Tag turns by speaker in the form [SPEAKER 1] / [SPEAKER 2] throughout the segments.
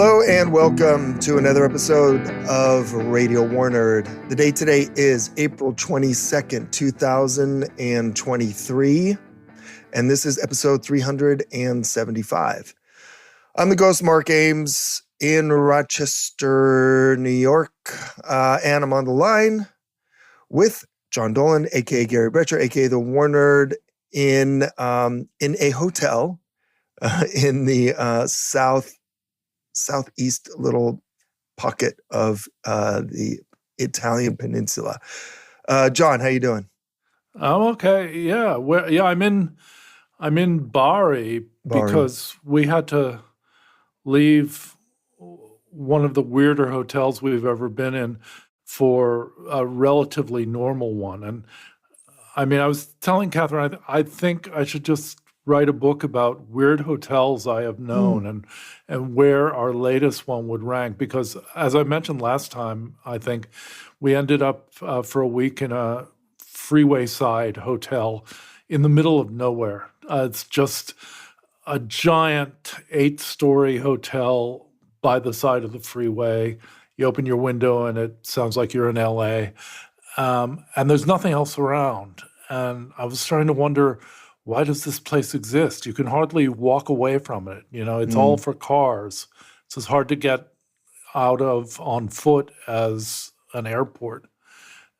[SPEAKER 1] Hello and welcome to another episode of Radio Warner. The date today is April 22nd, 2023, and this is episode 375. I'm the ghost Mark Ames in Rochester, New York, and I'm on the line with John Dolan, aka Gary Brecher, aka the Warner, in a hotel in the southeast little pocket of the Italian peninsula. John, how you doing?
[SPEAKER 2] I'm okay. Yeah, I'm in Bari because we had to leave one of the weirder hotels we've ever been in for a relatively normal one. And I mean, I was telling Catherine, I think I should just write a book about weird hotels I have known and where our latest one would rank. Because as I mentioned last time, I think we ended up for a week in a freeway side hotel in the middle of nowhere. It's just a giant 8-story hotel by the side of the freeway. You open your window and it sounds like you're in LA. And there's nothing else around. And I was starting to wonder, why does this place exist? You can hardly walk away from it. You know, it's all for cars. It's as hard to get out of on foot as an airport.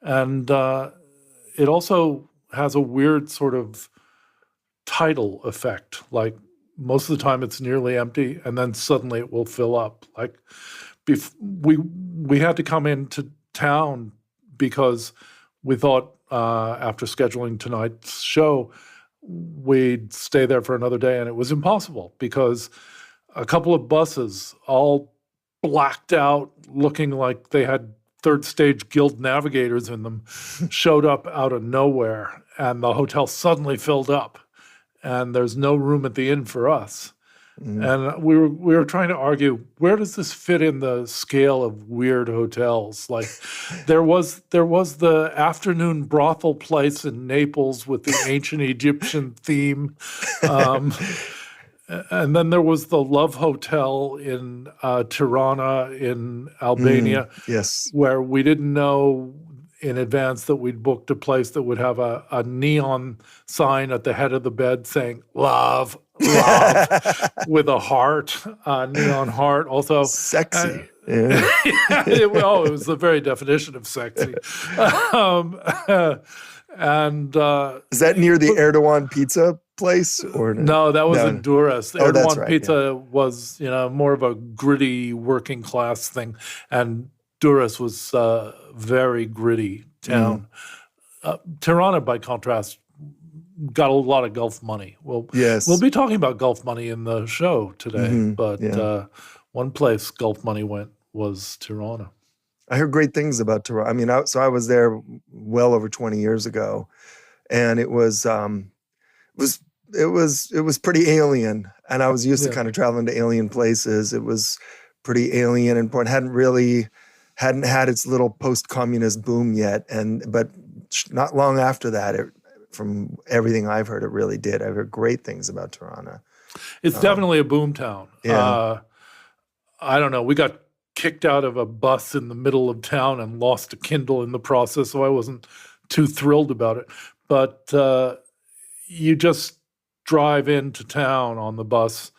[SPEAKER 2] And it also has a weird sort of tidal effect. Like most of the time it's nearly empty and then suddenly it will fill up. Like we had to come into town because we thought after scheduling tonight's show, we'd stay there for another day, and it was impossible because a couple of buses all blacked out looking like they had third stage guild navigators in them showed up out of nowhere, and the hotel suddenly filled up and there's no room at the inn for us. And we were trying to argue, where does this fit in the scale of weird hotels? Like there was the afternoon brothel place in Naples with the ancient Egyptian theme. And then there was the Love Hotel in Tirana in Albania,
[SPEAKER 1] Yes.
[SPEAKER 2] where we didn't know in advance that we'd booked a place that would have a neon sign at the head of the bed saying love with a heart, neon heart. Also
[SPEAKER 1] Sexy.
[SPEAKER 2] it was the very definition of sexy. And
[SPEAKER 1] is that near the Erdogan pizza place? Or
[SPEAKER 2] no, that was in Durrës. The
[SPEAKER 1] that's
[SPEAKER 2] Erdogan
[SPEAKER 1] right,
[SPEAKER 2] pizza was, more of a gritty working class thing, and Durrës was a very gritty town. Tirana, by contrast, got a lot of Gulf money. Well,
[SPEAKER 1] yes.
[SPEAKER 2] We'll be talking about Gulf money in the show today, but one place Gulf money went was Tirana.
[SPEAKER 1] I heard great things about Tirana. I mean, so I was there well over 20 years ago, and it was pretty alien. And I was used to kind of traveling to alien places. It was pretty alien and hadn't had its little post-communist boom yet. But not long after that, from everything I've heard, it really did. I've heard great things about Tirana.
[SPEAKER 2] It's definitely a boom town.
[SPEAKER 1] Yeah.
[SPEAKER 2] I don't know. We got kicked out of a bus in the middle of town and lost a Kindle in the process, so I wasn't too thrilled about it. But you just drive into town on the bus,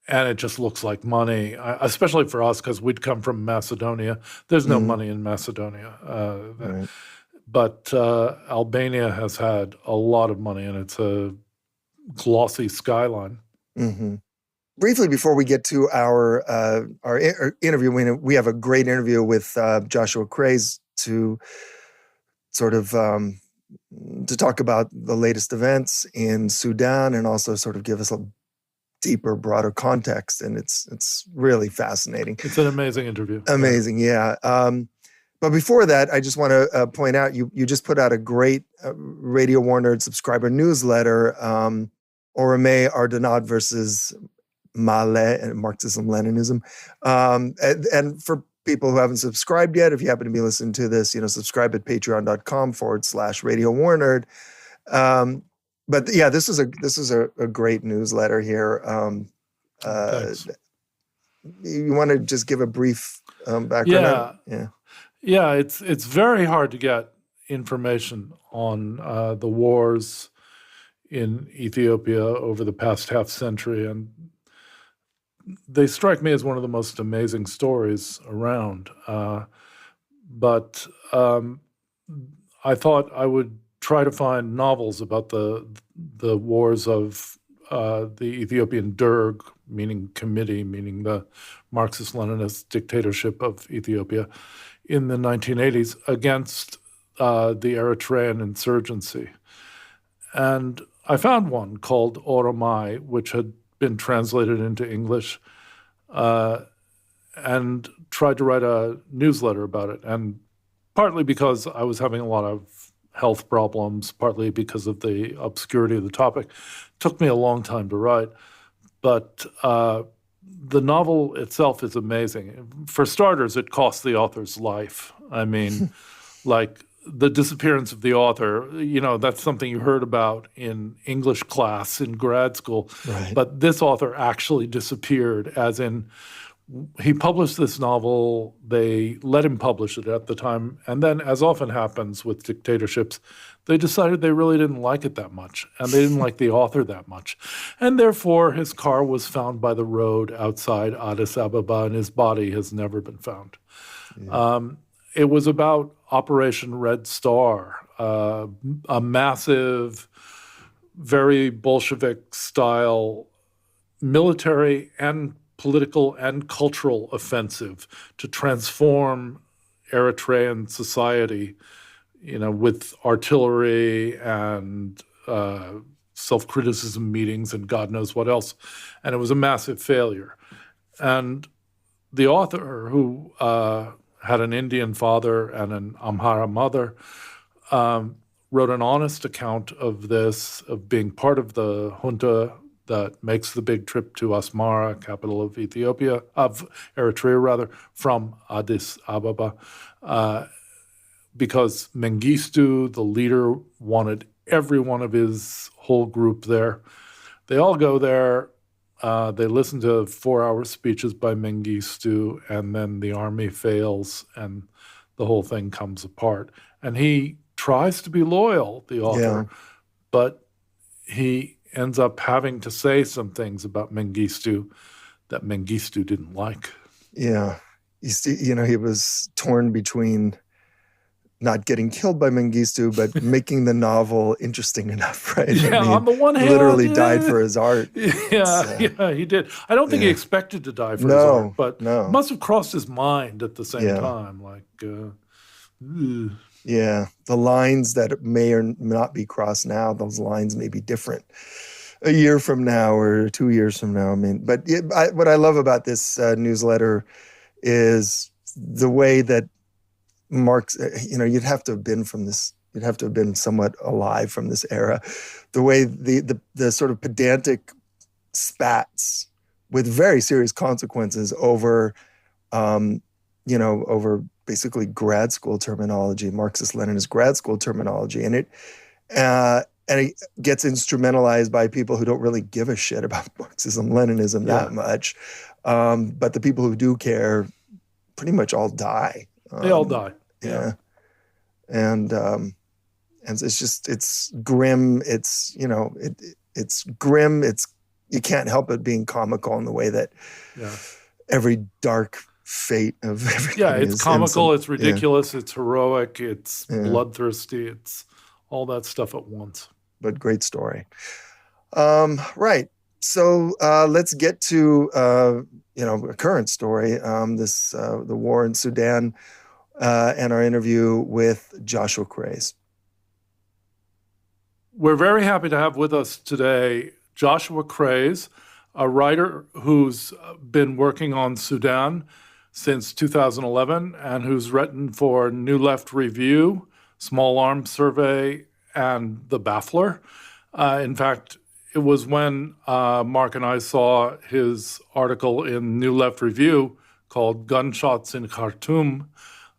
[SPEAKER 2] and it just looks like money, especially for us because we'd come from Macedonia. There's no money in Macedonia.
[SPEAKER 1] Right.
[SPEAKER 2] But Albania has had a lot of money, and it's a glossy skyline.
[SPEAKER 1] Briefly, before we get to our interview, we have a great interview with Joshua Craze to sort of to talk about the latest events in Sudan and also sort of give us a deeper, broader context. And it's really fascinating.
[SPEAKER 2] It's an amazing interview.
[SPEAKER 1] Amazing, yeah. But before that, I just want to point out, you just put out a great Radio Warner subscriber newsletter, Orame Ardenad versus Male and Marxism-Leninism. And for people who haven't subscribed yet, if you happen to be listening to this, subscribe at patreon.com/Radio Warner. But yeah, this is a great newsletter here. you want to just give a brief background on it?
[SPEAKER 2] Yeah, yeah. It's very hard to get information on the wars in Ethiopia over the past half century, and they strike me as one of the most amazing stories around. But I thought I would try to find novels about the wars of the Ethiopian Derg, meaning committee, meaning the Marxist-Leninist dictatorship of Ethiopia in the 1980s against the Eritrean insurgency. And I found one called Oromai, which had been translated into English, and tried to write a newsletter about it. And partly because I was having a lot of health problems, partly because of the obscurity of the topic, took me a long time to write. But the novel itself is amazing. For starters, it cost the author's life. I mean, like the disappearance of the author, that's something you heard about in English class in grad school.
[SPEAKER 1] Right.
[SPEAKER 2] But this author actually disappeared, as in he published this novel, they let him publish it at the time, and then, as often happens with dictatorships, they decided they really didn't like it that much, and they didn't like the author that much. And therefore, his car was found by the road outside Addis Ababa, and his body has never been found. Yeah. It was about Operation Red Star, a massive, very Bolshevik-style military and political and cultural offensive to transform Eritrean society, with artillery and self-criticism meetings and God knows what else. And it was a massive failure. And the author, who had an Indian father and an Amhara mother, wrote an honest account of this, of being part of the junta that makes the big trip to Asmara, capital of Eritrea rather, from Addis Ababa, because Mengistu, the leader, wanted every one of his whole group there. They all go there. They listen to 4-hour speeches by Mengistu, and then the army fails, and the whole thing comes apart. And he tries to be loyal, the author, but he ends up having to say some things about Mengistu that Mengistu didn't like.
[SPEAKER 1] Yeah. You see, he was torn between not getting killed by Mengistu, but making the novel interesting enough, right?
[SPEAKER 2] Yeah, on the one hand,
[SPEAKER 1] literally died for his art.
[SPEAKER 2] Yeah, he did. I don't think he expected to die for his art, but it must have crossed his mind at the same time.
[SPEAKER 1] Yeah, the lines that may or not be crossed now, those lines may be different a year from now or 2 years from now. I mean, but what I love about this newsletter is the way that Marx, you'd have to have been somewhat alive from this era. The way the sort of pedantic spats with very serious consequences over, over basically grad school terminology, Marxist-Leninist grad school terminology, and it gets instrumentalized by people who don't really give a shit about Marxism-Leninism that much, but the people who do care pretty much all die.
[SPEAKER 2] They all die.
[SPEAKER 1] Yeah, and it's grim. It's it's grim. You can't help it being comical in the way that every dark fate of everybody
[SPEAKER 2] it's comical, it's ridiculous, it's heroic, it's bloodthirsty, it's all that stuff at once.
[SPEAKER 1] But great story. Right. So let's get to a current story. The war in Sudan, and our interview with Joshua Craze.
[SPEAKER 2] We're very happy to have with us today Joshua Craze, a writer who's been working on Sudan since 2011 and who's written for New Left Review, Small Arms Survey, and The Baffler. In fact, it was when Mark and I saw his article in New Left Review called Gunshots in Khartoum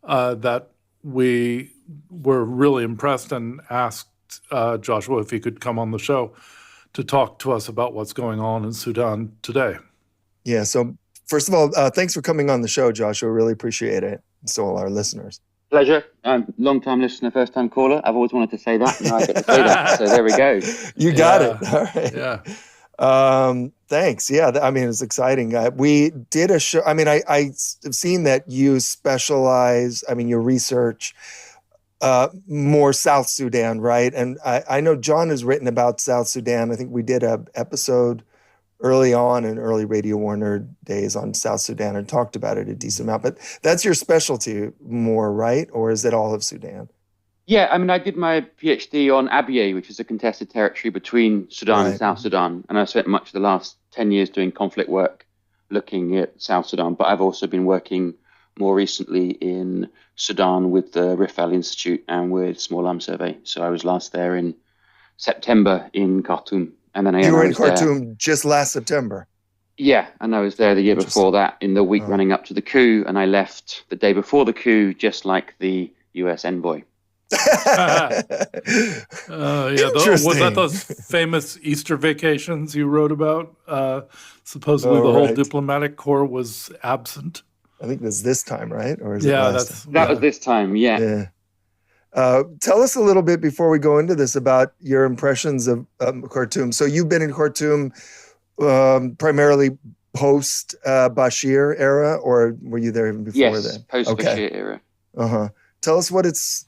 [SPEAKER 2] that we were really impressed and asked Joshua if he could come on the show to talk to us about what's going on in Sudan today.
[SPEAKER 1] Yeah, so First of all, thanks for coming on the show, Joshua. Really appreciate it. So all our listeners.
[SPEAKER 3] Pleasure. Long-time listener, first-time caller. I've always wanted to say that. Now I get to say that. So there we go.
[SPEAKER 1] You got it. All right.
[SPEAKER 2] Yeah.
[SPEAKER 1] Thanks. Yeah. I mean, it's exciting. We did a show. I mean, I've seen that you specialize, your research, more South Sudan, right? And I know John has written about South Sudan. I think we did a episode early on in early Radio Warner days on South Sudan and talked about it a decent amount, but that's your specialty more, right? Or is it all of Sudan?
[SPEAKER 3] Yeah, I did my PhD on Abyei, which is a contested territory between Sudan and South Sudan. And I spent much of the last 10 years doing conflict work looking at South Sudan. But I've also been working more recently in Sudan with the Rift Valley Institute and with Small Arms Survey. So I was last there in September in Khartoum. And then
[SPEAKER 1] you were in Khartoum just last September.
[SPEAKER 3] Yeah, and I was there the year before that in the week running up to the coup, and I left the day before the coup, just like the U.S. envoy.
[SPEAKER 2] Was that those famous Easter vacations you wrote about? Supposedly the whole diplomatic corps was absent.
[SPEAKER 1] I think it was this time, right? Or is
[SPEAKER 3] that was this time, yeah.
[SPEAKER 1] Tell us a little bit before we go into this about your impressions of Khartoum. So you've been in Khartoum primarily post Bashir era, or were you there even before then?
[SPEAKER 3] Yes, post Bashir era.
[SPEAKER 1] Tell us what it's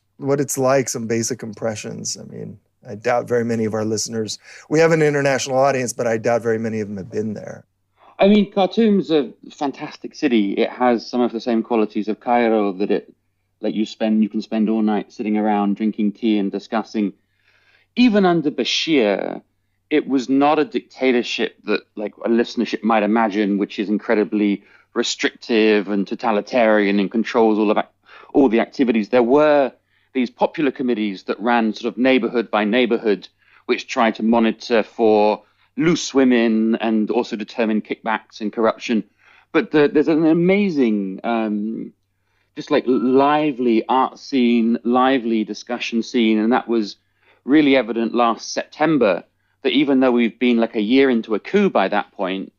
[SPEAKER 1] like, some basic impressions. I mean, I doubt very many of our listeners, we have an international audience, but I doubt very many of them have been there.
[SPEAKER 3] I mean, Khartoum's a fantastic city. It has some of the same qualities of Cairo that you can spend all night sitting around drinking tea and discussing. Even under Bashir, it was not a dictatorship that like a listenership might imagine, which is incredibly restrictive and totalitarian and controls all the activities. There were these popular committees that ran sort of neighborhood by neighborhood, which tried to monitor for loose women and also determine kickbacks and corruption. But there's an amazing just like lively art scene, lively discussion scene. And that was really evident last September, that even though we've been like a year into a coup by that point,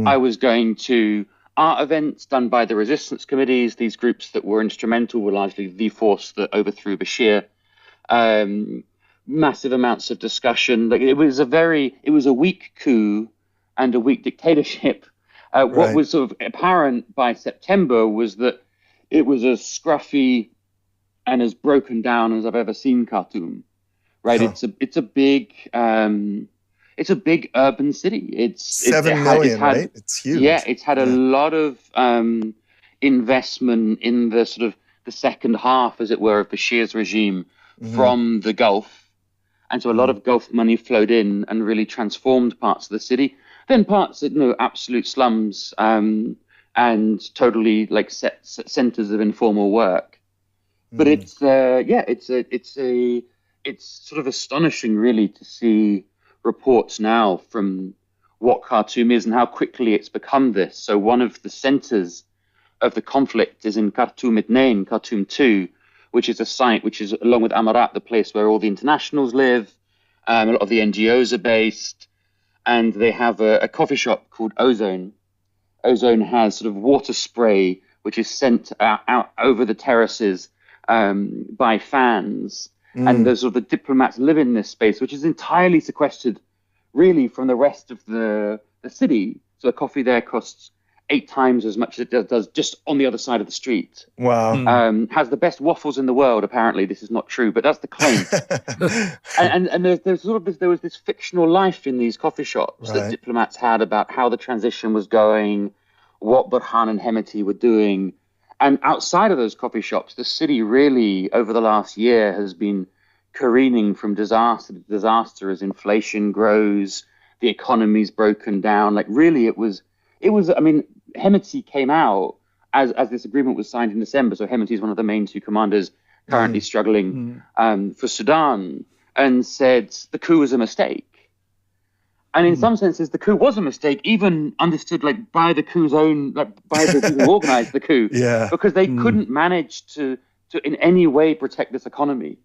[SPEAKER 3] I was going to art events done by the resistance committees. These groups that were instrumental were largely the force that overthrew Bashir. Massive amounts of discussion. Like it was a weak coup and a weak dictatorship. What was sort of apparent by September was that it was as scruffy and as broken down as I've ever seen Khartoum. Right? It's a big urban city. It's
[SPEAKER 1] 7 million, right? It's huge.
[SPEAKER 3] Yeah, it's had a lot of investment in the sort of the second half, as it were, of Bashir's regime from the Gulf. And so a lot of Gulf money flowed in and really transformed parts of the city. Then parts that, absolute slums and totally like centers of informal work. But it's sort of astonishing, really, to see reports now from what Khartoum is and how quickly it's become this. So one of the centers of the conflict is in Khartoum Itnain, Khartoum 2, which is a site which is, along with Amarat, the place where all the internationals live. A lot of the NGOs are based, and they have a coffee shop called Ozone. Ozone has sort of water spray, which is sent out over the terraces by fans. And the diplomats live in this space, which is entirely sequestered, really, from the rest of the city. So a coffee there costs 8 times as much as it does just on the other side of the street.
[SPEAKER 1] Wow.
[SPEAKER 3] Has the best waffles in the world. Apparently, this is not true, but that's the claim. and there was this fictional life in these coffee shops that diplomats had about how the transition was going, what Burhan and Hemeti were doing. And outside of those coffee shops, the city really, over the last year, has been careening from disaster to disaster as inflation grows, the economy's broken down. Like, really, it was. I mean, Hemeti came out as this agreement was signed in December. So Hemeti is one of the main 2 commanders currently struggling for Sudan, and said the coup was a mistake. And in some senses, the coup was a mistake, even understood like by the coup's own, like by the people who organized the coup, because they couldn't manage to in any way protect this economy.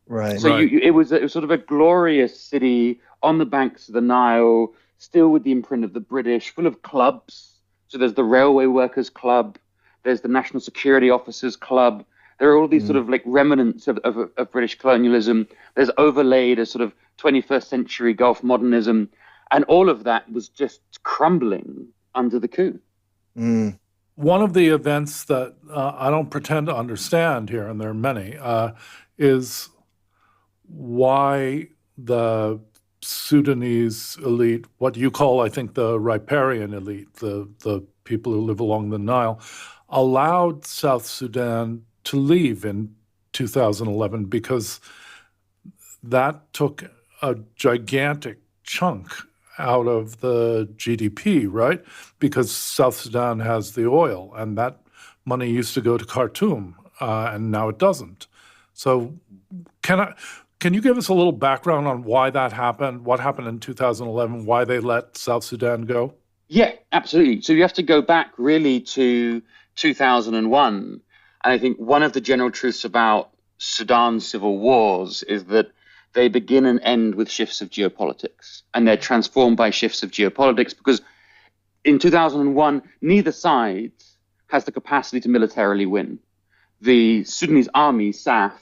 [SPEAKER 1] Right.
[SPEAKER 3] So it was sort of a glorious city on the banks of the Nile, still with the imprint of the British, full of clubs, So there's the Railway Workers Club, there's the National Security Officers Club. There are all these sort of like remnants of British colonialism. There's overlaid a sort of 21st century Gulf modernism. And all of that was just crumbling under the coup.
[SPEAKER 2] One of the events that I don't pretend to understand here, and there are many, is why the Sudanese elite, what you call, I think, the riparian elite, the people who live along the Nile, allowed South Sudan to leave in 2011, because that took a gigantic chunk out of the GDP, right? Because South Sudan has the oil, and that money used to go to Khartoum, and now it doesn't. So can you give us a little background on why that happened, what happened in 2011, why they let South Sudan go?
[SPEAKER 3] Yeah, absolutely. So you have to go back really to 2001. And I think one of the general truths about Sudan's civil wars is that they begin and end with shifts of geopolitics, and they're transformed by shifts of geopolitics, because in 2001, neither side has the capacity to militarily win. The Sudanese army, SAF,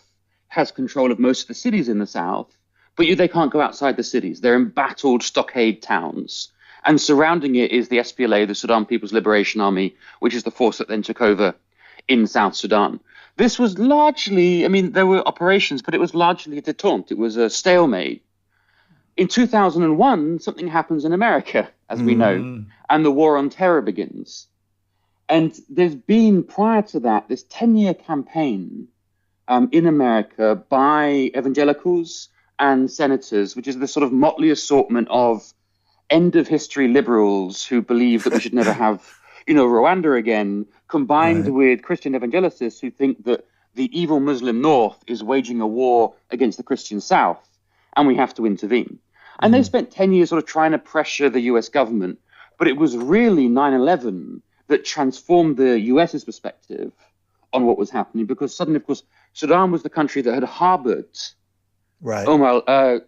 [SPEAKER 3] has control of most of the cities in the south, but they can't go outside the cities. They're embattled stockade towns. And surrounding it is the SPLA, the Sudan People's Liberation Army, which is the force that then took over in South Sudan. This was largely, I mean, there were operations, but it was largely a détente. It was a stalemate. In 2001, something happens in America, as we know, and the war on terror begins. And there's been, prior to that, this 10-year campaign in America by evangelicals and senators, which is the sort of motley assortment of end-of-history liberals who believe that we should never have, Rwanda again, combined with Christian evangelicists who think that the evil Muslim North is waging a war against the Christian South, and we have to intervene. And they spent 10 years sort of trying to pressure the US government, but it was really 9/11 that transformed the US's perspective on what was happening, because suddenly, of course, Sudan was the country that had harbored Osama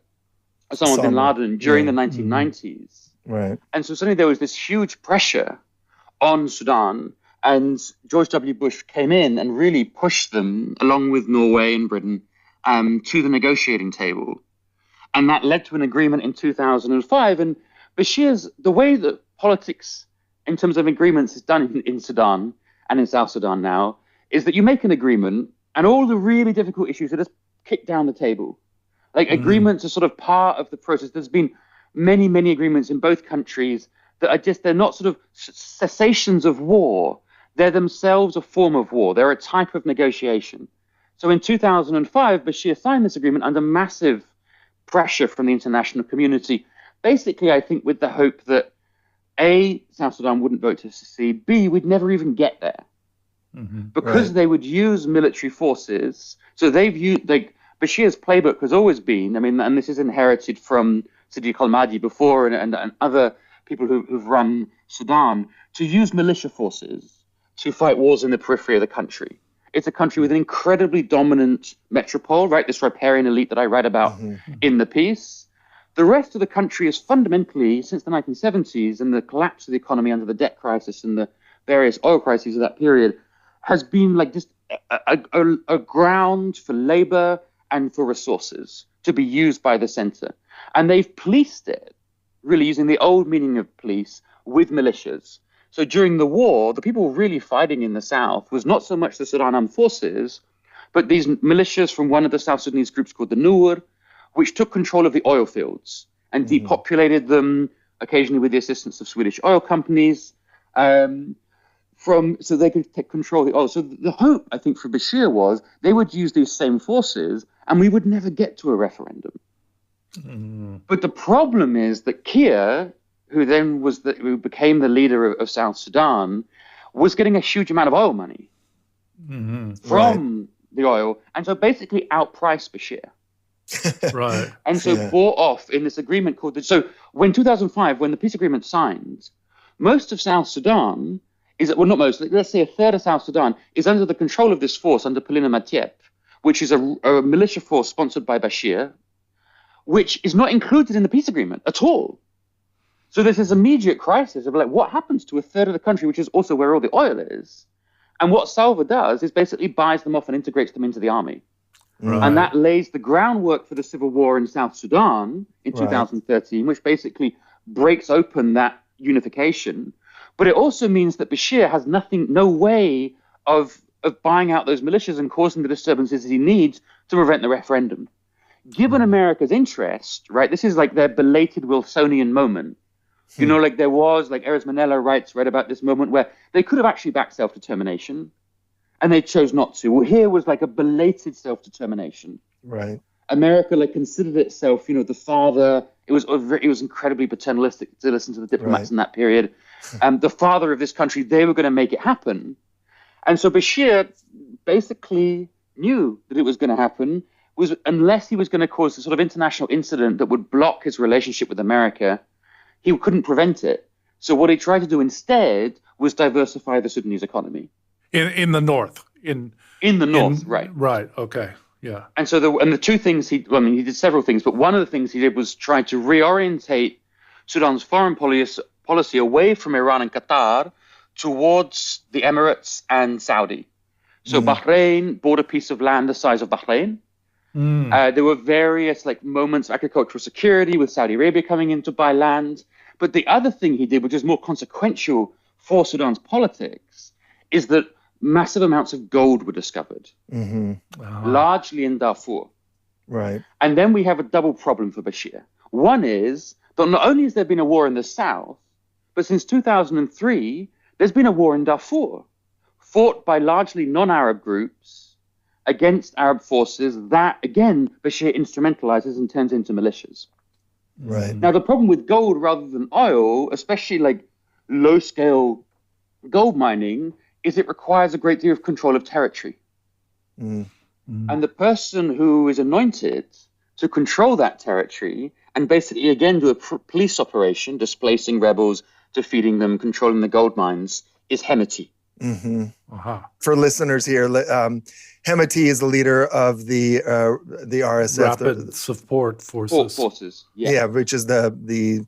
[SPEAKER 3] bin Laden during the 1990s.
[SPEAKER 1] Right.
[SPEAKER 3] And so suddenly there was this huge pressure on Sudan, and George W. Bush came in and really pushed them, along with Norway and Britain, to the negotiating table. And that led to an agreement in 2005. And Bashir's, the way that politics in terms of agreements is done in Sudan and in South Sudan now, is that you make an agreement and all the really difficult issues are just kicked down the table. Like agreements are sort of part of the process. There's been many, many agreements in both countries that are just, they're not sort of cessations of war. They're themselves a form of war. They're a type of negotiation. So in 2005, Bashir signed this agreement under massive pressure from the international community. Basically, I think with the hope that A, South Sudan wouldn't vote to secede, B, we'd never even get there. Because they would use military forces. So they've used, like, Bashir's playbook has always been, I mean, and this is inherited from Sidi Khalmadi before and other people who've run Sudan, to use militia forces to fight wars in the periphery of the country. It's a country with an incredibly dominant metropole, right? This riparian elite that I write about in the piece. The rest of the country is fundamentally, since the 1970s and the collapse of the economy under the debt crisis and the various oil crises of that period, has been like just a ground for labor and for resources to be used by the center. And they've policed it, really using the old meaning of police, with militias. So during the war, the people really fighting in the south was not so much the Sudan Armed Forces, but these militias from one of the South Sudanese groups called the Nur, which took control of the oil fields and depopulated them, occasionally with the assistance of Swedish oil companies, so they could take control of the oil. So the hope, I think, for Bashir was they would use these same forces and we would never get to a referendum. But the problem is that Kiir, who became the leader of South Sudan, was getting a huge amount of oil money from the oil, and so basically outpriced Bashir. And so bought off in this agreement called so when 2005, when the peace agreement signed, most of South Sudan not most, let's say a third of South Sudan is under the control of this force under Polina Matiep, which is a militia force sponsored by Bashir, which is not included in the peace agreement at all. So there's this immediate crisis of like, what happens to a third of the country, which is also where all the oil is? And what Salva does is basically buys them off and integrates them into the army.
[SPEAKER 2] Right.
[SPEAKER 3] And that lays the groundwork for the civil war in South Sudan in 2013, which basically breaks open that unification. But it also means that Bashir has no way of buying out those militias and causing the disturbances he needs to prevent the referendum. Given America's interest, right, this is like their belated Wilsonian moment. You know, like there was, like Erez Manella read about this moment where they could have actually backed self-determination and they chose not to. Well, here was like a belated self-determination.
[SPEAKER 1] Right.
[SPEAKER 3] America like considered itself, you know, the father. It was incredibly paternalistic to listen to the diplomats in that period. The father of this country, they were going to make it happen. And so Bashir basically knew that it was going to happen, unless he was going to cause a sort of international incident that would block his relationship with America, he couldn't prevent it. So what he tried to do instead was diversify the Sudanese economy.
[SPEAKER 2] In the north.
[SPEAKER 3] In the north, right.
[SPEAKER 2] Right, okay, yeah.
[SPEAKER 3] And so the two things he did several things, but one of the things he did was try to reorientate Sudan's foreign policy away from Iran and Qatar towards the Emirates and Saudi. So Bahrain bought a piece of land the size of Bahrain. There were various like moments of agricultural security with Saudi Arabia coming in to buy land. But the other thing he did, which is more consequential for Sudan's politics, is that massive amounts of gold were discovered, largely in Darfur.
[SPEAKER 1] Right.
[SPEAKER 3] And then we have a double problem for Bashir. One is that not only has there been a war in the south, but since 2003, there's been a war in Darfur, fought by largely non-Arab groups against Arab forces that, again, Bashir instrumentalizes and turns into militias.
[SPEAKER 1] Right.
[SPEAKER 3] Now, the problem with gold rather than oil, especially like low-scale gold mining, is it requires a great deal of control of territory. And the person who is anointed to control that territory and basically, again, do a police operation, displacing rebels, defeating them, controlling the gold mines, is Hemeti.
[SPEAKER 1] For listeners here, Hemeti is the leader of the RSF,
[SPEAKER 2] Rapid Support Forces.
[SPEAKER 3] Yeah,
[SPEAKER 1] which is the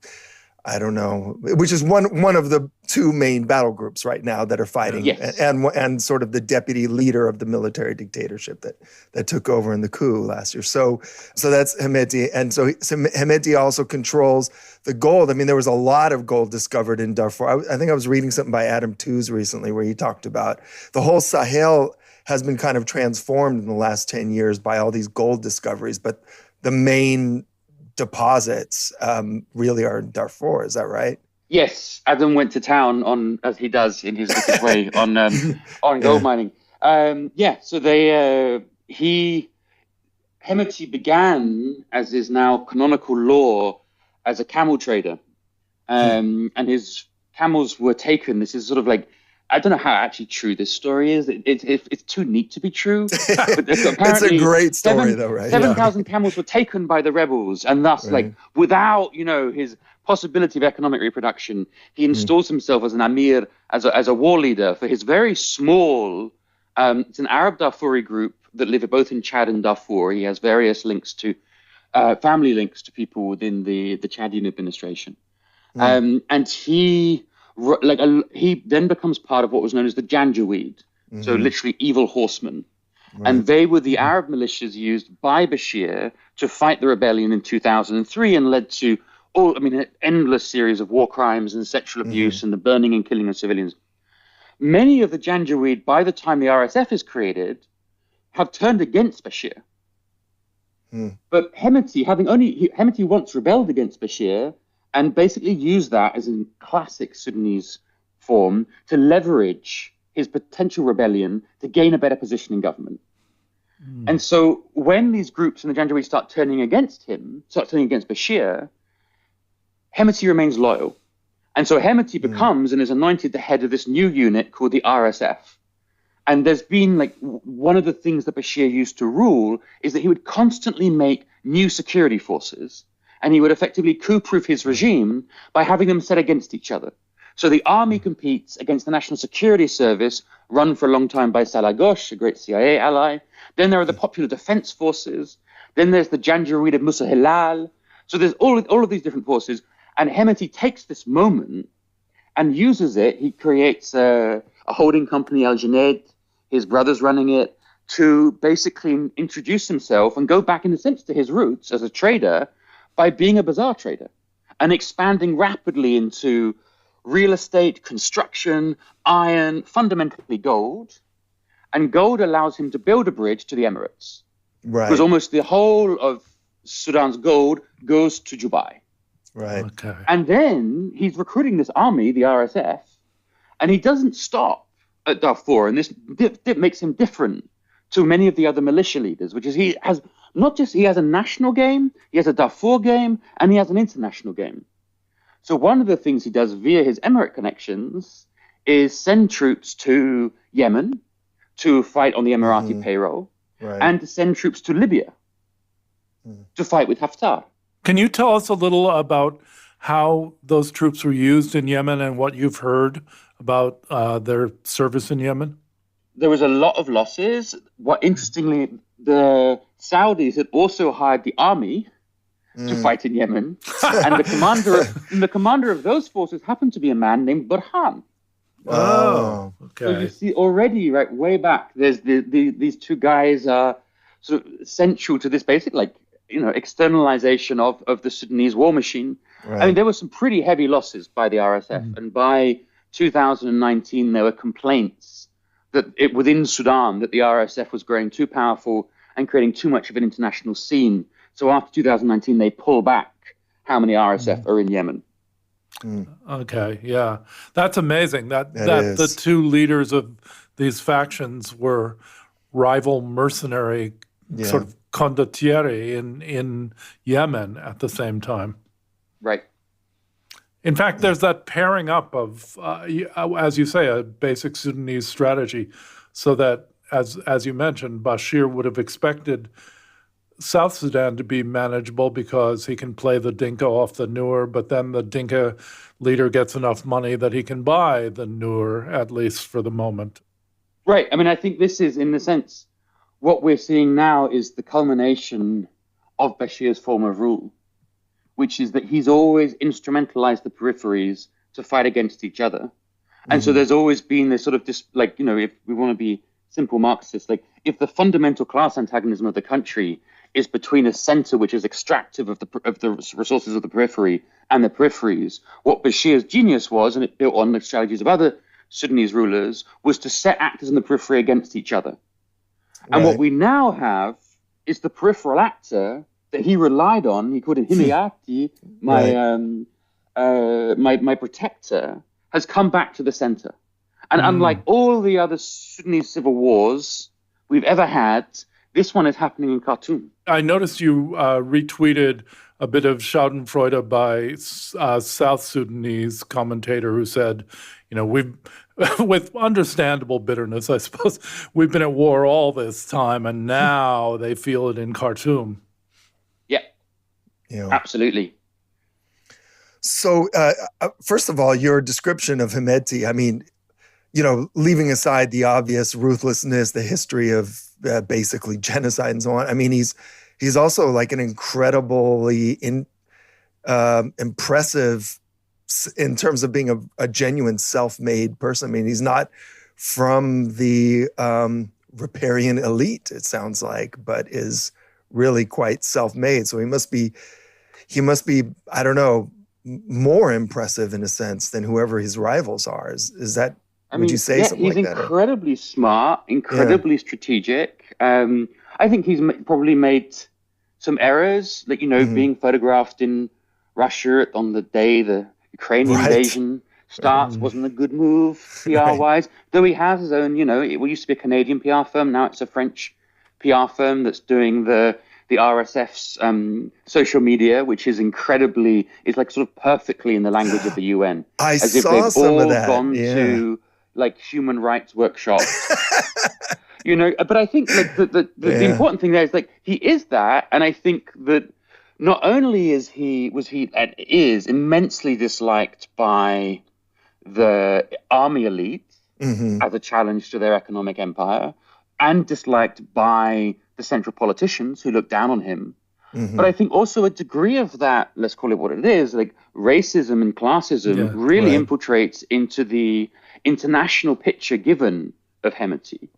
[SPEAKER 1] I don't know, which is one of the two main battle groups right now that are fighting, and sort of the deputy leader of the military dictatorship that took over in the coup last year. So that's Hemeti, and so Hemeti also controls the gold. I mean, there was a lot of gold discovered in Darfur. I think I was reading something by Adam Tooze recently where he talked about the whole Sahel has been kind of transformed in the last 10 years by all these gold discoveries, but the main deposits really are in Darfur. Is that right?
[SPEAKER 3] Yes, Adam went to town on, as he does in his wicked way, on gold mining. So Hemeti began, as is now canonical law, as a camel trader, and his camels were taken. This is sort of like, I don't know how actually true this story is. It's too neat to be true. But
[SPEAKER 1] it's a great story, though, right?
[SPEAKER 3] 7,000 camels were taken by the rebels, and thus, like, without his possibility of economic reproduction, he installs himself as an amir, as a war leader for his very small. It's an Arab Darfuri group that live both in Chad and Darfur. He has various links to family links to people within the Chadian administration, and he then becomes part of what was known as the Janjaweed, so literally evil horsemen. And they were the Arab militias used by Bashir to fight the rebellion in 2003 and led to an endless series of war crimes and sexual abuse and the burning and killing of civilians. Many of the Janjaweed, by the time the RSF is created, have turned against Bashir. But Hemeti once rebelled against Bashir and basically used that as in classic Sudanese form to leverage his potential rebellion to gain a better position in government. And so when these groups in the Janjaweed start turning against Bashir, Hemeti remains loyal. And so Hemeti becomes and is anointed the head of this new unit called the RSF. And there's been one of the things that Bashir used to rule is that he would constantly make new security forces, and he would effectively coup-proof his regime by having them set against each other. So the army competes against the National Security Service, run for a long time by Salah Ghosh, a great CIA ally. Then there are the Popular Defense Forces. Then there's the Janjaweed of Musa Hilal. So there's all of these different forces. And Hemeti takes this moment and uses it. He creates a holding company, Al Junaid, his brother's running it, to basically introduce himself and go back, in a sense, to his roots as a trader by being a bazaar trader and expanding rapidly into real estate, construction, iron, fundamentally gold. And gold allows him to build a bridge to the Emirates.
[SPEAKER 1] Right.
[SPEAKER 3] Because almost the whole of Sudan's gold goes to Dubai.
[SPEAKER 1] Right.
[SPEAKER 2] Okay.
[SPEAKER 3] And then he's recruiting this army, the RSF, and he doesn't stop at Darfur. And this makes him different to many of the other militia leaders, which is he has a national game, he has a Darfur game, and he has an international game. So one of the things he does via his Emirate connections is send troops to Yemen to fight on the Emirati payroll,
[SPEAKER 1] Right.
[SPEAKER 3] and to send troops to Libya to fight with Haftar.
[SPEAKER 2] Can you tell us a little about how those troops were used in Yemen and what you've heard about their service in Yemen?
[SPEAKER 3] There was a lot of losses. Interestingly, the Saudis had also hired the army to fight in Yemen, and the commander of those forces happened to be a man named Burhan.
[SPEAKER 1] Oh,
[SPEAKER 2] okay.
[SPEAKER 3] So you see already, right, way back, there's these two guys are sort of central to this basic, externalization of the Sudanese war machine.
[SPEAKER 1] right.
[SPEAKER 3] I mean, there were some pretty heavy losses by the RSF, and by 2019, there were complaints that within Sudan that the RSF was growing too powerful and creating too much of an international scene. So after 2019, they pull back how many RSF are in Yemen.
[SPEAKER 2] Okay, yeah. That's amazing. That
[SPEAKER 1] is.
[SPEAKER 2] the two leaders of these factions were rival mercenary sort of condottieri in Yemen at the same time.
[SPEAKER 3] Right.
[SPEAKER 2] In fact, there's that pairing up of, as you say, a basic Sudanese strategy, so that, as you mentioned, Bashir would have expected South Sudan to be manageable because he can play the Dinka off the Nur, but then the Dinka leader gets enough money that he can buy the Nur, at least for the moment.
[SPEAKER 3] Right. I mean, I think this is, in the sense, what we're seeing now is the culmination of Bashir's form of rule, which is that he's always instrumentalized the peripheries to fight against each other. And so there's always been this sort of, if we want to be simple Marxists, if the fundamental class antagonism of the country is between a center which is extractive of the resources of the periphery and the peripheries, what Bashir's genius was, and it built on the strategies of other Sudanese rulers, was to set actors in the periphery against each other. And what we now have is the peripheral actor that he relied on. He called him Himayati, my protector, has come back to the center. And unlike all the other Sudanese civil wars we've ever had, this one is happening in Khartoum.
[SPEAKER 2] I noticed you retweeted a bit of Schadenfreude by South Sudanese commentator who said, we've, with understandable bitterness, I suppose, we've been at war all this time, and now they feel it in Khartoum.
[SPEAKER 3] Yeah, absolutely.
[SPEAKER 1] So, first of all, your description of Hemeti, I mean, leaving aside the obvious ruthlessness, the history of basically genocide and so on, I mean, he's also like an incredibly impressive in terms of being a genuine self-made person. I mean, he's not from the riparian elite, it sounds like, but is really quite self-made. So he must be, I don't know, more impressive in a sense than whoever his rivals are. Is that, would you say something like that?
[SPEAKER 3] He's incredibly smart, incredibly strategic. I think he's probably made some errors, being photographed in Russia on the day the Ukrainian invasion starts wasn't a good move PR-wise. Though he has his own, it used to be a Canadian PR firm, now it's a French PR firm that's doing the RSF's social media, which is like sort of perfectly in the language of the UN.
[SPEAKER 1] As if they've all
[SPEAKER 3] gone to like human rights workshops. But I think the important thing there is he is that, and I think that not only is immensely disliked by the army elite as a challenge to their economic empire, and disliked by the central politicians who look down on him, But I think also a degree of that, let's call it what it is, like racism and classism really infiltrates into the international picture given of Hemeti.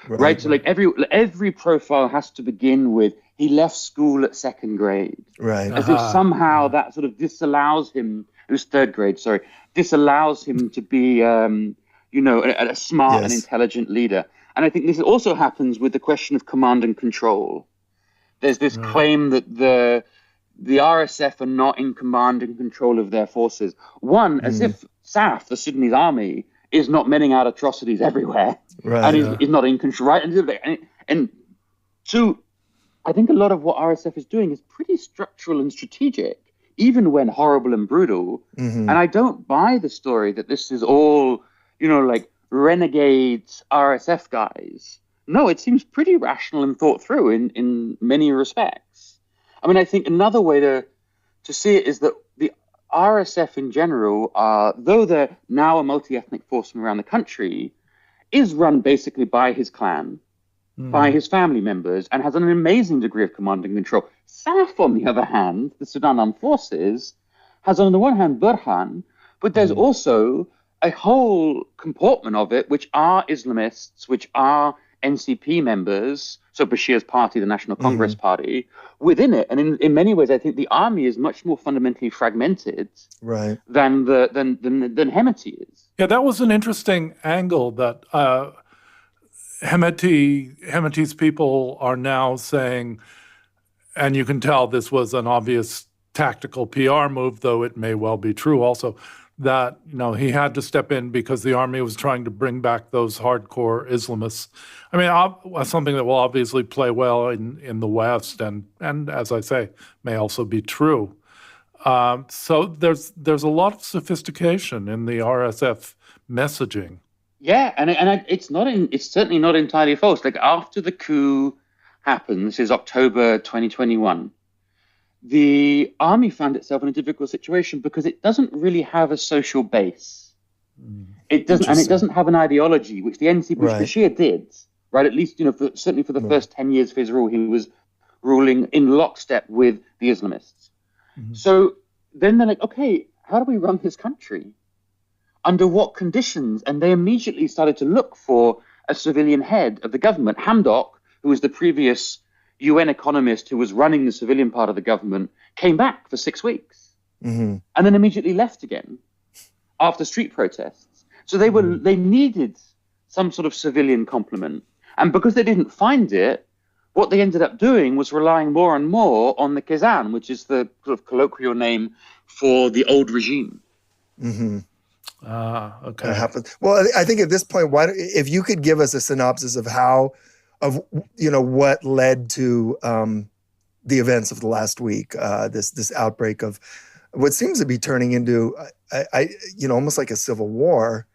[SPEAKER 3] Right. So like every profile has to begin with, he left school at second grade.
[SPEAKER 1] Right.
[SPEAKER 3] As if somehow that sort of disallows him, it was third grade, sorry, disallows him to be, a smart and intelligent leader. And I think this also happens with the question of command and control. There's this claim that the RSF are not in command and control of their forces. One, as if SAF, the Sudanese army, is not meting out atrocities everywhere, and is not in control, right? And two, I think a lot of what RSF is doing is pretty structural and strategic, even when horrible and brutal. And I don't buy the story that this is all, like renegade RSF guys. No, it seems pretty rational and thought through in many respects. I mean, I think another way to see it is that the RSF in general, though they're now a multi-ethnic force from around the country, is run basically by his clan, by his family members, and has an amazing degree of command and control. SAF, on the other hand, the Sudan Armed Forces, has on the one hand Burhan, but there's also a whole comportment of it, which are Islamists, which are NCP members, so Bashir's party, the National Congress Party, within it. And in many ways, I think the army is much more fundamentally fragmented than Hemeti is.
[SPEAKER 2] Yeah, that was an interesting angle that Hemeti's people are now saying, and you can tell this was an obvious tactical PR move, though it may well be true also, that he had to step in because the army was trying to bring back those hardcore Islamists. I mean, something that will obviously play well in the West, and as I say, may also be true. So there's a lot of sophistication in the RSF messaging.
[SPEAKER 3] Yeah, and it's certainly not entirely false. Like after the coup happened, this is October 2021. The army found itself in a difficult situation because it doesn't really have a social base. It doesn't have an ideology, which the NCP Bashir did, right? At least, certainly for the first 10 years of his rule, he was ruling in lockstep with the Islamists. So then they're like, okay, how do we run this country? Under what conditions? And they immediately started to look for a civilian head of the government. Hamdok, who was the previous UN economist who was running the civilian part of the government, came back for 6 weeks and then immediately left again after street protests. So they needed some sort of civilian complement. And because they didn't find it, what they ended up doing was relying more and more on the Kazan, which is the sort of colloquial name for the old regime.
[SPEAKER 2] Okay.
[SPEAKER 1] Well, I think at this point, if you could give us a synopsis of what led to the events of the last week, this outbreak of what seems to be turning into almost like a civil war.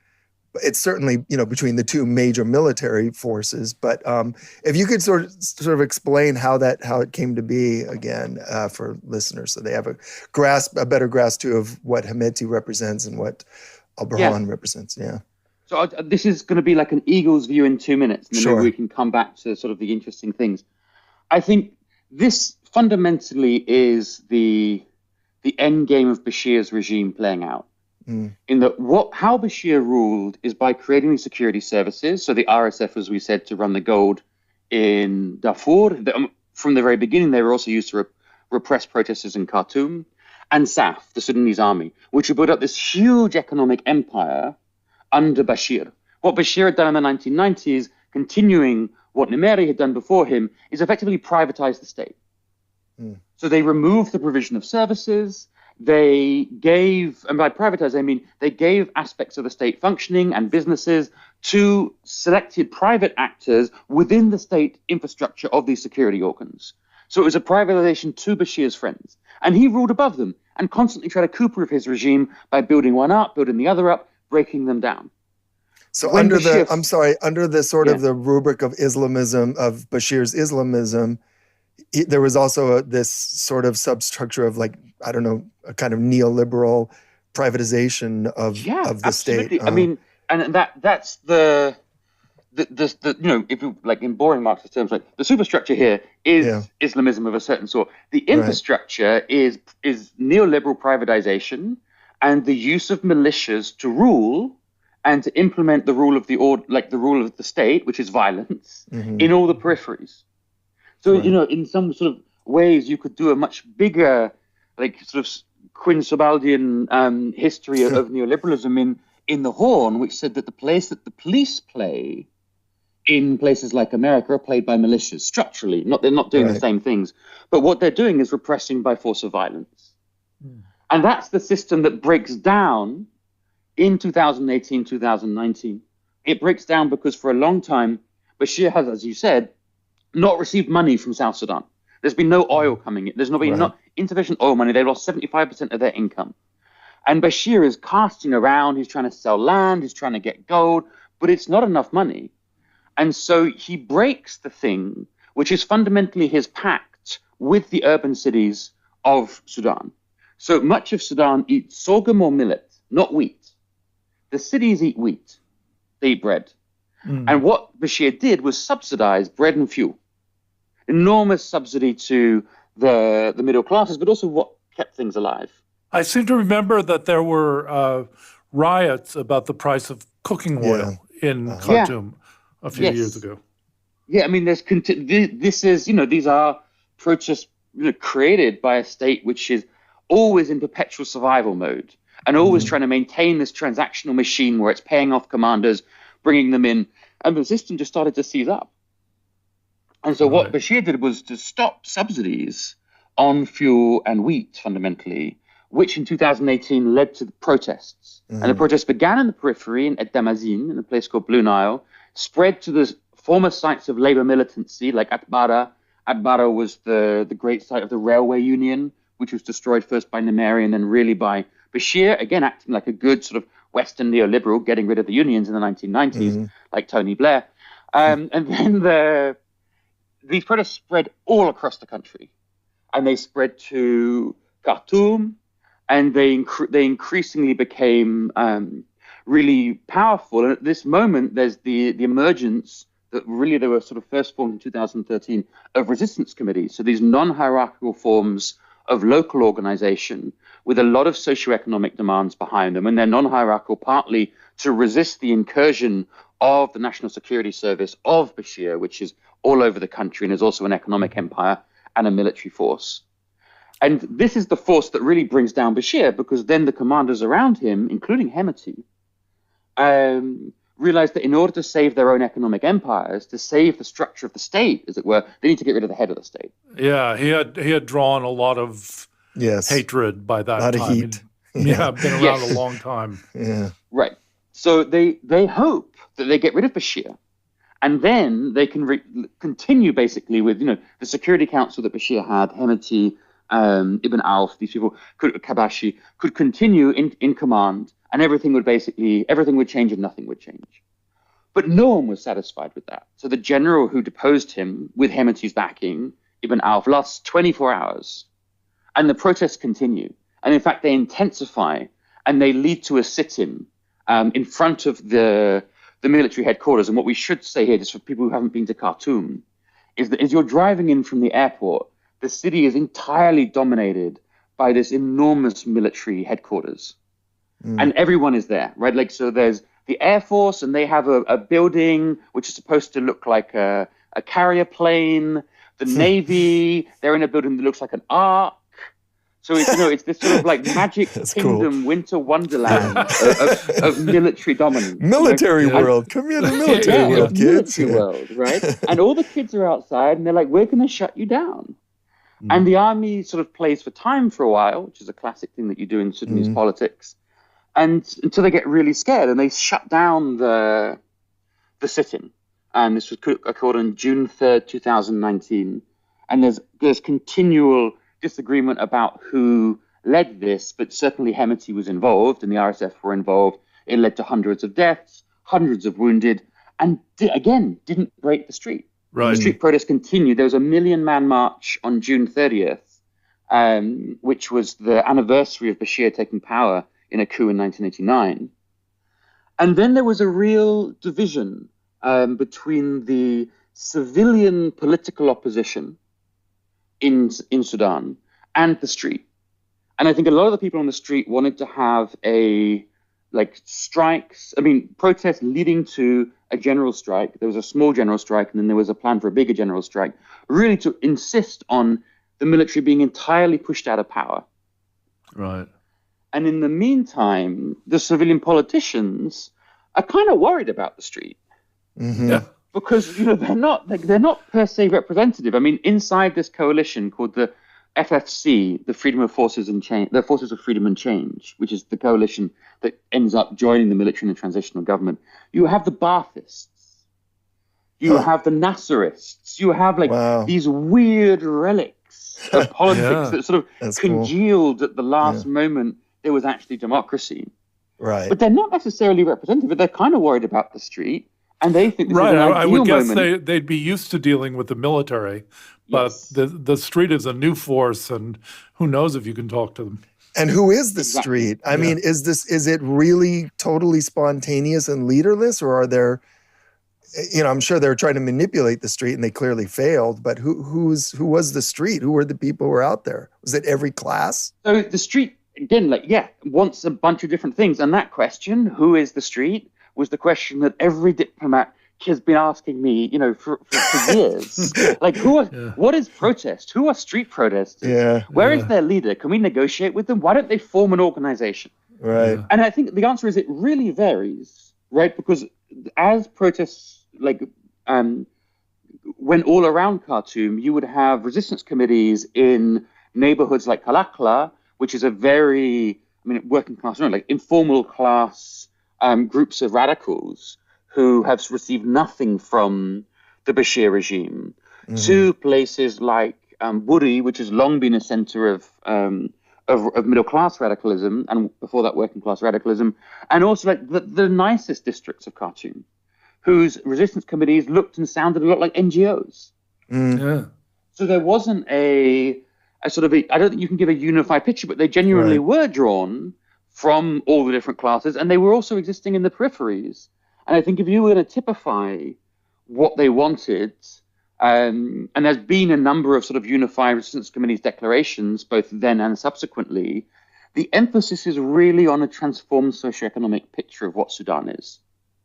[SPEAKER 1] It's certainly between the two major military forces. But if you could sort of explain how it came to be again for listeners, so they have a better grasp too of what Hemeti represents and what Al Burhan represents. Yeah.
[SPEAKER 3] So this is going to be like an eagle's view in 2 minutes, and then maybe we can come back to sort of the interesting things. I think this fundamentally is the end game of Bashir's regime playing out. In that how Bashir ruled is by creating these security services. So the RSF, as we said, to run the gold in Darfur. From the very beginning, they were also used to repress protesters in Khartoum. And SAF, the Sudanese army, which would build up this huge economic empire under Bashir. What Bashir had done in the 1990s, continuing what Nimeri had done before him, is effectively privatize the state. So they removed the provision of services. They gave, and by privatize, I mean they gave aspects of the state functioning and businesses to selected private actors within the state infrastructure of these security organs. So it was a privatization to Bashir's friends. And he ruled above them and constantly tried to coup-proof his regime by building one up, building the other up, breaking them down.
[SPEAKER 1] So under the sort of the rubric of Islamism, of Bashir's Islamism, there was also this sort of substructure of a kind of neoliberal privatization of the
[SPEAKER 3] absolutely.
[SPEAKER 1] state.
[SPEAKER 3] I mean, and that's the if you like in boring Marxist terms, like the superstructure here is Islamism of a certain sort. The infrastructure is neoliberal privatization and the use of militias to rule and to implement the rule of the rule of the state, which is violence, in all the peripheries. So in some sort of ways, you could do a much bigger, like sort of Quinsobaldian history of neoliberalism in the Horn, which said that the place that the police play in places like America are played by militias structurally. They're not doing the same things, but what they're doing is repressing by force of violence. And that's the system that breaks down in 2018, 2019. It breaks down because for a long time, Bashir has, as you said, not received money from South Sudan. There's been no oil coming in. There's not been insufficient oil money. They lost 75% of their income. And Bashir is casting around. He's trying to sell land. He's trying to get gold, but it's not enough money. And so he breaks the thing, which is fundamentally his pact with the urban cities of Sudan. So much of Sudan eats sorghum or millet, not wheat. The cities eat wheat. They eat bread. And what Bashir did was subsidize bread and fuel. Enormous subsidy to the middle classes, but also what kept things alive.
[SPEAKER 2] I seem to remember that there were riots about the price of cooking oil in Khartoum a few years ago.
[SPEAKER 3] Yeah, I mean, these are protests created by a state which is always in perpetual survival mode and always trying to maintain this transactional machine where it's paying off commanders, bringing them in, and the system just started to seize up. And so what Bashir did was to stop subsidies on fuel and wheat, fundamentally, which in 2018 led to the protests. And the protests began in the periphery in Damazin, in a place called Blue Nile, spread to the former sites of labor militancy, like Atbara. Atbara was the great site of the railway union, which was destroyed first by Nimeri and then really by Bashir, again acting like a good sort of Western neoliberal, getting rid of the unions in the 1990s, like Tony Blair. And then these protests spread all across the country. And they spread to Khartoum, and they increasingly became really powerful. And at this moment, there's the emergence that really they were sort of first formed in 2013 of resistance committees. So these non-hierarchical forms of local organization with a lot of socioeconomic demands behind them. And they're non-hierarchical partly to resist the incursion of the National Security Service of Bashir, which is all over the country and is also an economic empire and a military force. And this is the force that really brings down Bashir, because then the commanders around him, including Hemeti, realized that in order to save their own economic empires, to save the structure of the state, as it were, they need to get rid of the head of the state.
[SPEAKER 2] Yeah, he had drawn a lot of hatred by that time.
[SPEAKER 1] A lot of heat.
[SPEAKER 2] Been around a long time.
[SPEAKER 1] Yeah.
[SPEAKER 3] Right. So they hope that they get rid of Bashir, and then they can continue basically with the Security Council that Bashir had, Hemeti, Ibn Auf, these people, Kabashi, could continue in command, and everything would change and nothing would change. But no one was satisfied with that. So the general who deposed him with Hemeti's backing, Ibn Auf, lasts 24 hours, and the protests continue. And in fact, they intensify, and they lead to a sit-in in front of the military headquarters. And what we should say here, just for people who haven't been to Khartoum, is that as you're driving in from the airport, the city is entirely dominated by this enormous military headquarters. And everyone is there, right? Like, so there's the Air Force, and they have a building which is supposed to look like a carrier plane. The Navy, they're in a building that looks like an ark. So it's this sort of like Magic Kingdom winter wonderland of military dominance.
[SPEAKER 1] Military world. Come here to military world, kids.
[SPEAKER 3] Military world, right? And all the kids are outside, and they're like, we're going to shut you down. And the army sort of plays for time for a while, which is a classic thing that you do in Sudanese politics, and until they get really scared, and they shut down the sit-in. And this was occurred on June 3rd, 2019. And there's continual disagreement about who led this, but certainly Hemeti was involved and the RSF were involved. It led to hundreds of deaths, hundreds of wounded, and didn't break the street.
[SPEAKER 2] Right.
[SPEAKER 3] The street protests continued. There was a 1 million-man march on June 30th, which was the anniversary of Bashir taking power in a coup in 1989. And then there was a real division between the civilian political opposition in Sudan and the street. And I think a lot of the people on the street wanted to have protests leading to a general strike. There was a small general strike, and then there was a plan for a bigger general strike, really to insist on the military being entirely pushed out of power.
[SPEAKER 2] Right.
[SPEAKER 3] And in the meantime, the civilian politicians are kind of worried about the street.
[SPEAKER 1] Mm-hmm.
[SPEAKER 2] Yeah.
[SPEAKER 3] Because they're not per se representative. I mean, inside this coalition called the FFC, the Forces of Freedom and Change, which is the coalition that ends up joining the military and the transitional government, you have the Baathists, you have the Nasserists, you have these weird relics of politics that sort of congealed at the last moment there was actually democracy.
[SPEAKER 1] Right.
[SPEAKER 3] But they're not necessarily representative. They're kind of worried about the street. And they think this is an ideal
[SPEAKER 2] I would guess
[SPEAKER 3] moment.
[SPEAKER 2] they'd be used to dealing with the military, but the street is a new force, and who knows if you can talk to them.
[SPEAKER 1] And who is the street? I mean, is it really totally spontaneous and leaderless, or are there, I'm sure they're trying to manipulate the street and they clearly failed, but who was the street? Who were the people who were out there? Was it every class?
[SPEAKER 3] So the street, again, wants a bunch of different things. And that question, who is the street, was the question that every diplomat has been asking me, for years. What is protest? Who are street protesters?
[SPEAKER 1] Yeah.
[SPEAKER 3] Where is their leader? Can we negotiate with them? Why don't they form an organization?
[SPEAKER 1] Right.
[SPEAKER 3] And I think the answer is it really varies, right? Because as protests, when all around Khartoum, you would have resistance committees in neighborhoods like Kalakla, which is a very, working class, informal class groups of radicals who have received nothing from the Bashir regime, to places like Buri, which has long been a center of middle-class radicalism, and before that, working-class radicalism, and also the nicest districts of Khartoum, whose resistance committees looked and sounded a lot like NGOs.
[SPEAKER 1] Yeah.
[SPEAKER 3] So there wasn't a sort of I don't think you can give a unified picture, but they genuinely were drawn from all the different classes, and they were also existing in the peripheries. And I think if you were going to typify what they wanted, and there's been a number of sort of unified resistance committees declarations, both then and subsequently, the emphasis is really on a transformed socioeconomic picture of what Sudan is.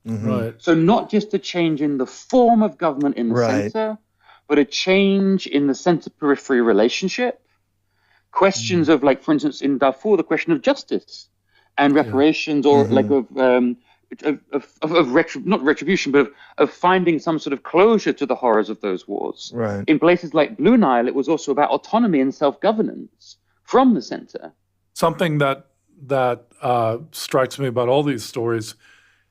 [SPEAKER 1] Mm-hmm.
[SPEAKER 2] Right.
[SPEAKER 3] So not just a change in the form of government in the center, but a change in the center-periphery relationship. Questions of, for instance, in Darfur, the question of justice and reparations, or not retribution, but of finding some sort of closure to the horrors of those wars.
[SPEAKER 1] Right.
[SPEAKER 3] In places like Blue Nile, it was also about autonomy and self-governance from the center.
[SPEAKER 2] Something that strikes me about all these stories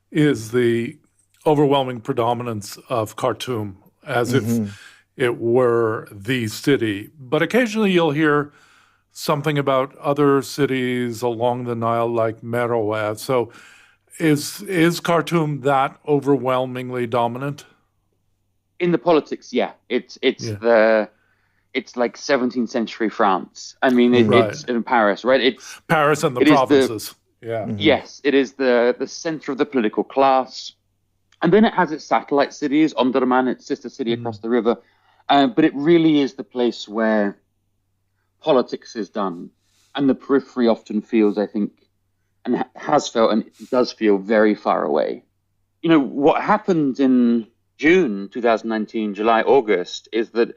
[SPEAKER 2] is the overwhelming predominance of Khartoum, as if it were the city. But occasionally you'll hear something about other cities along the Nile, like Merowe. So is Khartoum that overwhelmingly dominant?
[SPEAKER 3] In the politics, yeah. It's like 17th century France. I mean, it's in Paris, right? It's
[SPEAKER 2] Paris and the provinces.
[SPEAKER 3] Yes, it is the center of the political class. And then it has its satellite cities, Omdurman, its sister city across the river. But it really is the place where politics is done. And the periphery often feels, I think, and has felt and does feel very far away. What happened in June 2019, July, August, is that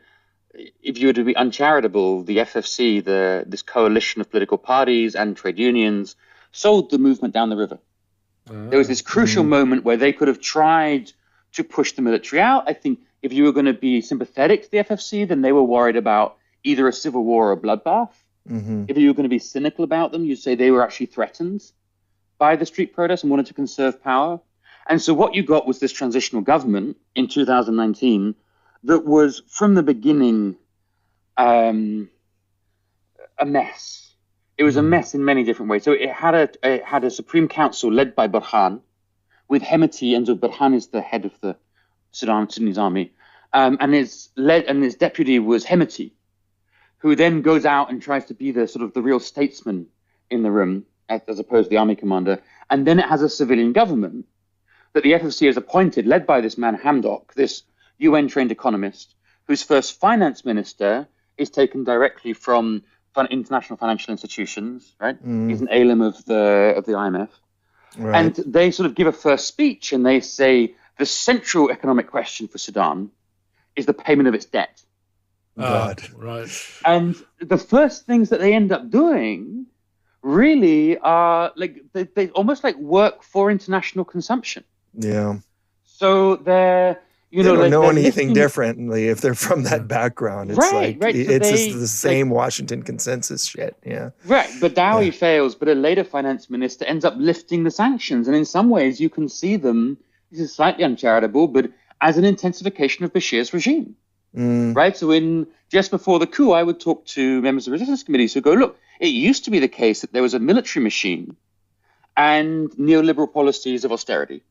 [SPEAKER 3] if you were to be uncharitable, the FFC, this coalition of political parties and trade unions, sold the movement down the river. There was this crucial moment where they could have tried to push the military out. I think if you were going to be sympathetic to the FFC, then they were worried about either a civil war or a bloodbath. If you were going to be cynical about them, you'd say they were actually threatened by the street protests and wanted to conserve power. And so what you got was this transitional government in 2019 that was, from the beginning, a mess. It was a mess in many different ways. So it had a Supreme Council led by Burhan, with Hemeti, and so Burhan is the head of the Sudanese army, and his deputy was Hemeti, who then goes out and tries to be the real statesman in the room, as opposed to the army commander. And then it has a civilian government, that the FFC has appointed, led by this man Hamdok, this UN-trained economist, whose first finance minister is taken directly from international financial institutions, right? He's an alum of the IMF. Right. And they sort of give a first speech and they say the central economic question for Sudan is the payment of its debt.
[SPEAKER 1] God.
[SPEAKER 2] Right.
[SPEAKER 3] And the first things that they end up doing really are like they almost like work for international consumption.
[SPEAKER 1] Yeah.
[SPEAKER 3] So they
[SPEAKER 1] don't know anything differently if they're from that background. It's
[SPEAKER 3] right. So
[SPEAKER 1] it's just the same Washington consensus shit. Yeah.
[SPEAKER 3] Right. But Dowie fails, but a later finance minister ends up lifting the sanctions. And in some ways you can see them, this is slightly uncharitable, but as an intensification of Bashir's regime. Right. So just before the coup, I would talk to members of the resistance committees who go, look, it used to be the case that there was a military machine and neoliberal policies of austerity.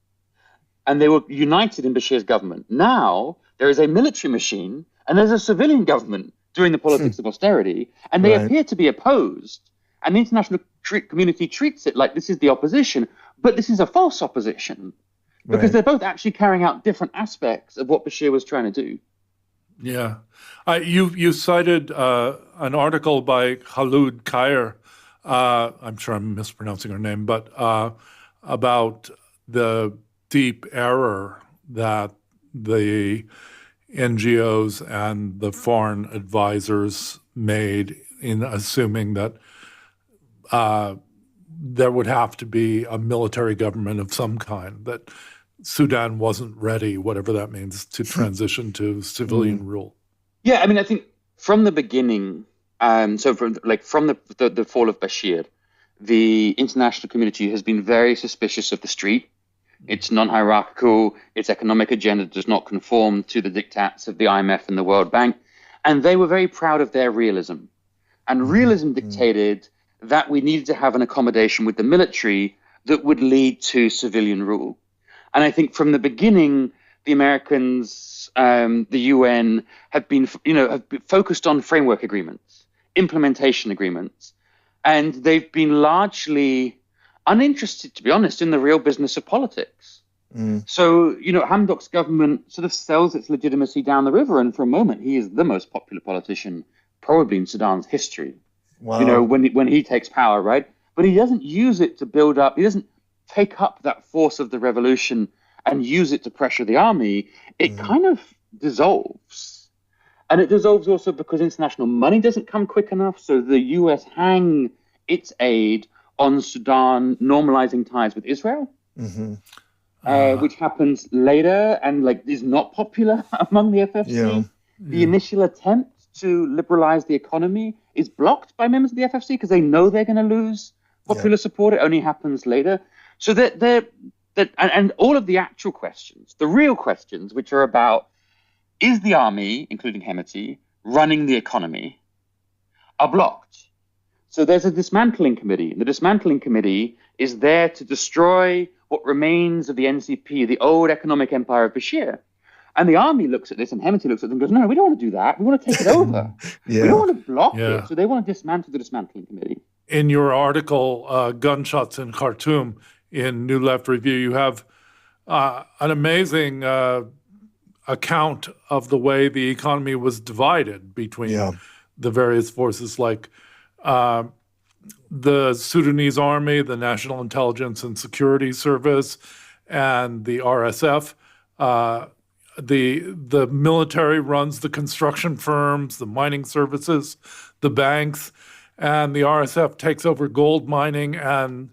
[SPEAKER 3] And they were united in Bashir's government. Now there is a military machine and there's a civilian government doing the politics of austerity, and they appear to be opposed. And the international community treats it like this is the opposition, but this is a false opposition because they're both actually carrying out different aspects of what Bashir was trying to do.
[SPEAKER 2] Yeah. You cited an article by Khalud Khair, I'm sure I'm mispronouncing her name, but about the deep error that the NGOs and the foreign advisors made in assuming that there would have to be a military government of some kind, that Sudan wasn't ready, whatever that means, to transition to civilian rule.
[SPEAKER 3] Yeah, I mean, I think from the beginning, from the fall of Bashir, the international community has been very suspicious of the street. It's non-hierarchical. Its economic agenda does not conform to the diktats of the IMF and the World Bank. And they were very proud of their realism. And realism dictated that we needed to have an accommodation with the military that would lead to civilian rule. And I think from the beginning, the Americans, the UN have been focused on framework agreements, implementation agreements, and they've been largely uninterested, to be honest, in the real business of politics. So, Hamdok's government sort of sells its legitimacy down the river, and for a moment, he is the most popular politician probably in Sudan's history. Wow. When he takes power, right? But he doesn't use it to build up. He doesn't take up that force of the revolution and use it to pressure the army. It kind of dissolves. And it dissolves also because international money doesn't come quick enough. So the US hang its aid on Sudan normalizing ties with Israel, which happens later and is not popular among the FFC. Yeah. The initial attempt to liberalize the economy is blocked by members of the FFC because they know they're going to lose popular support. It only happens later. So and all of the actual questions, the real questions, which are about, is the army, including Hemeti, running the economy, are blocked. So there's a dismantling committee. The dismantling committee is there to destroy what remains of the NCP, the old economic empire of Bashir. And the army looks at this, and Hemeti looks at them and goes, no, we don't want to do that. We want to take it over. We don't want to block it. So they want to dismantle the dismantling committee.
[SPEAKER 2] In your article, Gunshots in Khartoum, in New Left Review, you have an amazing account of the way the economy was divided between the various forces, like the Sudanese army, the National Intelligence and Security Service, and the RSF. The military runs the construction firms, the mining services, the banks, and the RSF takes over gold mining and,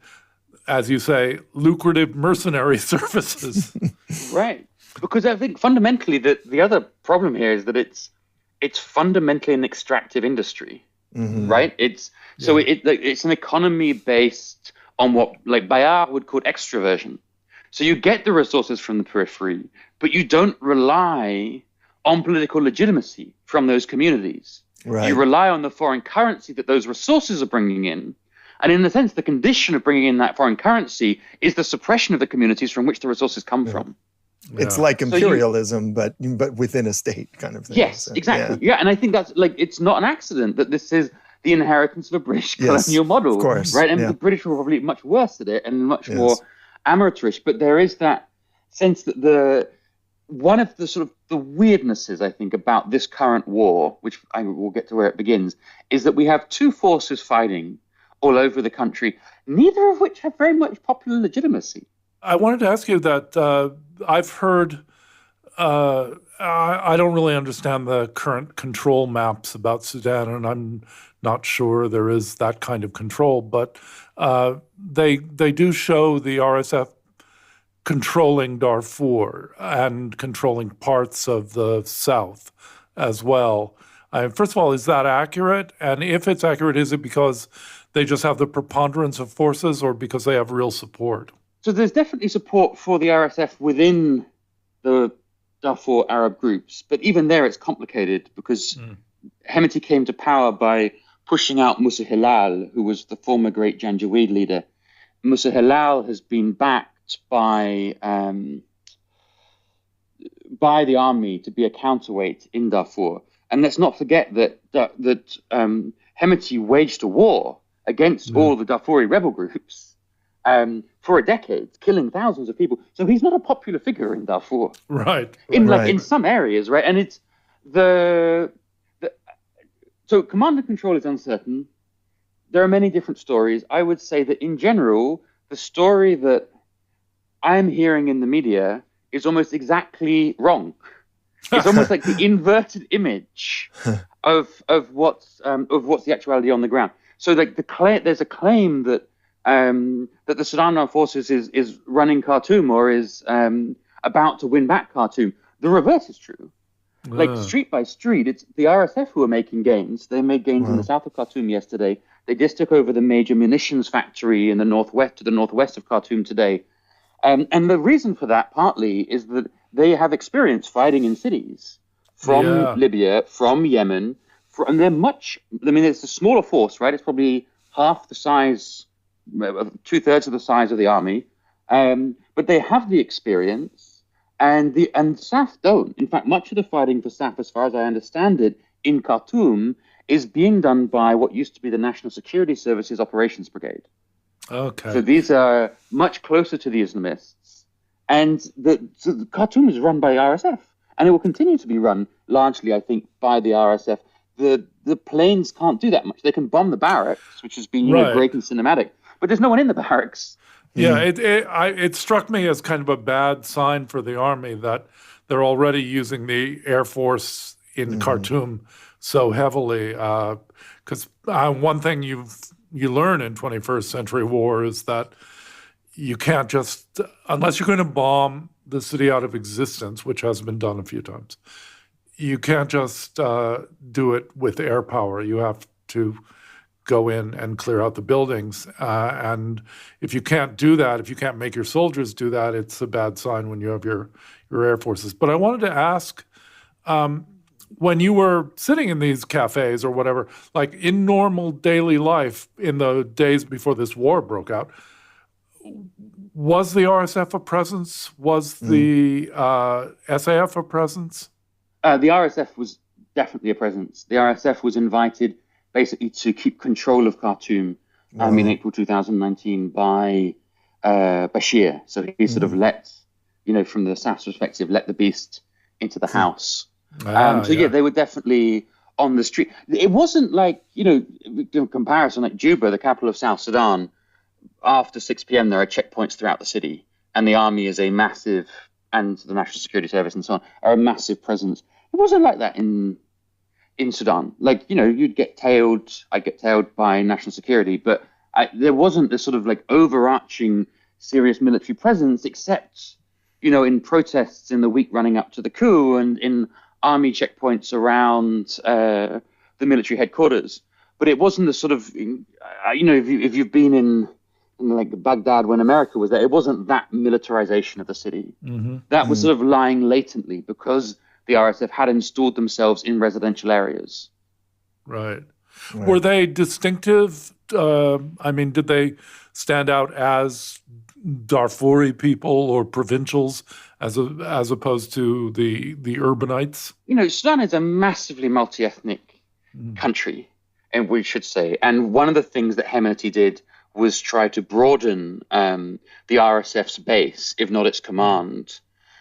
[SPEAKER 2] as you say, lucrative mercenary services. Right.
[SPEAKER 3] Because I think fundamentally the other problem here is that it's fundamentally an extractive industry, right? It's an economy based on what Bayard would call extraversion. So you get the resources from the periphery, but you don't rely on political legitimacy from those communities. Right. You rely on the foreign currency that those resources are bringing in. And in a sense, the condition of bringing in that foreign currency is the suppression of the communities from which the resources come from.
[SPEAKER 1] It's like imperialism, but within a state kind of thing.
[SPEAKER 3] Yes, so, exactly. Yeah, and I think that's it's not an accident that this is the inheritance of a British colonial model.
[SPEAKER 1] Of course.
[SPEAKER 3] Right? And the British were probably much worse at it and much more amateurish. But there is that sense that one of the sort of the weirdnesses, I think, about this current war, which I will get to where it begins, is that we have two forces fighting all over the country, neither of which have very much popular legitimacy.
[SPEAKER 2] I wanted to ask you that I've heard, I don't really understand the current control maps about Sudan, and I'm not sure there is that kind of control, but they do show the RSF controlling Darfur and controlling parts of the south as well. First of all, is that accurate? And if it's accurate, is it because they just have the preponderance of forces or because they have real support?
[SPEAKER 3] So there's definitely support for the RSF within the Darfur Arab groups, but even there it's complicated because Hemeti came to power by pushing out Musa Hilal, who was the former great Janjaweed leader. Musa Hilal has been backed by the army to be a counterweight in Darfur. And let's not forget that Hemeti waged a war against all the Darfuri rebel groups for a decade, killing thousands of people. So he's not a popular figure in Darfur.
[SPEAKER 2] Right.
[SPEAKER 3] In some areas, right? And it's so command and control is uncertain. There are many different stories. I would say that in general, the story that I'm hearing in the media is almost exactly wrong. It's almost like the inverted image of what's the actuality on the ground. So like there's a claim that the Sudan Armed Forces is running Khartoum or is about to win back Khartoum. The reverse is true. Like street by street, it's the RSF who are making gains. They made gains in the south of Khartoum yesterday. They just took over the major munitions factory in the northwest of Khartoum today. And the reason for that partly is that they have experience fighting in cities from Libya, from Yemen, and they're it's a smaller force, right? It's probably half the size, 2/3 of the size of the army. But they have the experience, and SAF don't. In fact, much of the fighting for SAF, as far as I understand it, in Khartoum is being done by what used to be the National Security Services Operations Brigade.
[SPEAKER 2] Okay.
[SPEAKER 3] So these are much closer to the Islamists. And the Khartoum is run by RSF. And it will continue to be run largely, I think, by the RSF. The planes can't do that much. They can bomb the barracks, which has been great and cinematic. But there's no one in the barracks.
[SPEAKER 2] Yeah, it struck me as kind of a bad sign for the army that they're already using the Air Force in Khartoum so heavily. Because one thing you learn in 21st century war is that you can't just, unless you're going to bomb the city out of existence, which has been done a few times, you can't just do it with air power. You have to go in and clear out the buildings. And if you can't do that, if you can't make your soldiers do that, it's a bad sign when you have your air forces. But I wanted to ask, when you were sitting in these cafes or whatever, like in normal daily life in the days before this war broke out, was the RSF a presence? Was the SAF a presence?
[SPEAKER 3] The RSF was definitely a presence. The RSF was invited basically to keep control of Khartoum in April 2019 by Bashir. So he sort of let, from the SAF's perspective, let the beast into the house. They were definitely on the street. It wasn't like, in comparison, like Juba, the capital of South Sudan, after 6 p.m. there are checkpoints throughout the city, and the army is a massive, and the National Security Service and so on, are a massive presence. It wasn't like that in Sudan. Like, I'd get tailed by national security, but there wasn't this sort of like overarching serious military presence, except, in protests in the week running up to the coup and in army checkpoints around the military headquarters. But it wasn't the sort of, if you've been in like Baghdad when America was there, it wasn't that militarization of the city. That was sort of lying latently because the RSF had installed themselves in residential areas. Right.
[SPEAKER 2] Were they distinctive? Did they stand out as Darfuri people or provincials as opposed to the urbanites?
[SPEAKER 3] Sudan is a massively multi-ethnic country, and we should say. And one of the things that Hemeti did was try to broaden the RSF's base, if not its command,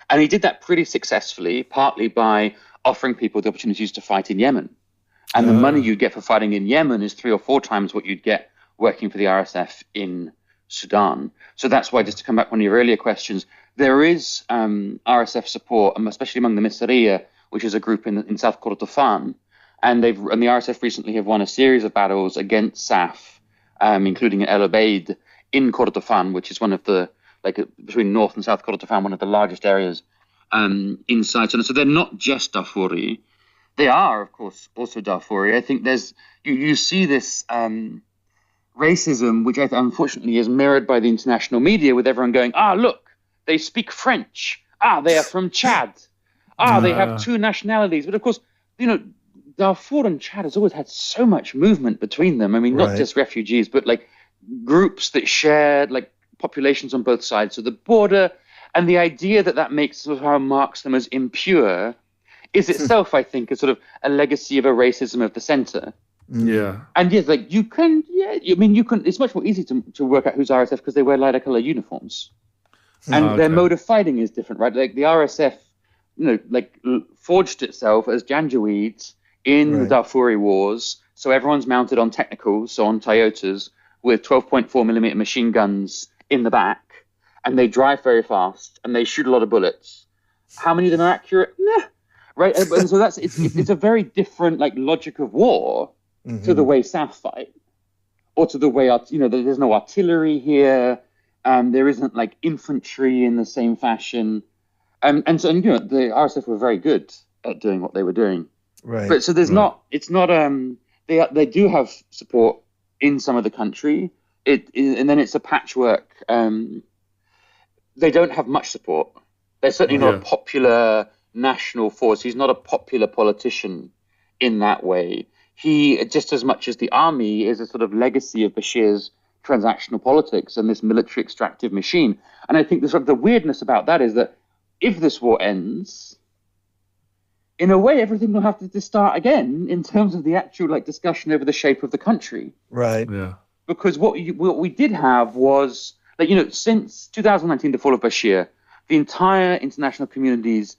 [SPEAKER 3] And he did that pretty successfully, partly by offering people the opportunities to fight in Yemen. And the money you'd get for fighting in Yemen is 3 or 4 times what you'd get working for the RSF in Sudan. So that's why, just to come back to one of your earlier questions, there is RSF support, especially among the Misriya, which is a group in South Kordofan. And the RSF recently have won a series of battles against SAF, including at El Obeid in Kordofan, which is one of the, between North and South Kordofan, one of the largest areas inside. So they're not just Darfuri. They are, of course, also Darfuri. I think you see this racism, which unfortunately is mirrored by the international media, with everyone going, look, they speak French. They are from Chad. They have 2 nationalities. But of course, Darfur and Chad has always had so much movement between them. I mean, not just refugees, but groups that shared populations on both sides of the border. And the idea that makes somehow marks them as impure is itself, I think, a sort of a legacy of a racism of the center.
[SPEAKER 2] Yeah.
[SPEAKER 3] And yes, you can, it's much more easy to work out who's RSF because they wear lighter color uniforms. And their mode of fighting is different, right? The RSF, forged itself as Janjaweeds in the Darfuri wars. So everyone's mounted on technicals, so on Toyotas, with 12.4 millimeter machine guns in the back. And they drive very fast and they shoot a lot of bullets. How many of them are accurate? Nah. Right. And so it's a very different logic of war to the way SAF fight, or to the way, there's no artillery here. There isn't infantry in the same fashion. And so, the RSF were very good at doing what they were doing.
[SPEAKER 1] Right.
[SPEAKER 3] But so they do have support in some of the country. And then it's a patchwork. They don't have much support. They're certainly not a popular national force. He's not a popular politician in that way. He, just as much as the army, is a sort of legacy of Bashir's transactional politics and this military extractive machine. And I think the weirdness about that is that if this war ends, in a way, everything will have to start again in terms of the actual discussion over the shape of the country.
[SPEAKER 1] Right.
[SPEAKER 2] Yeah.
[SPEAKER 3] Because what we did have was, since 2019, the fall of Bashir, the entire international community's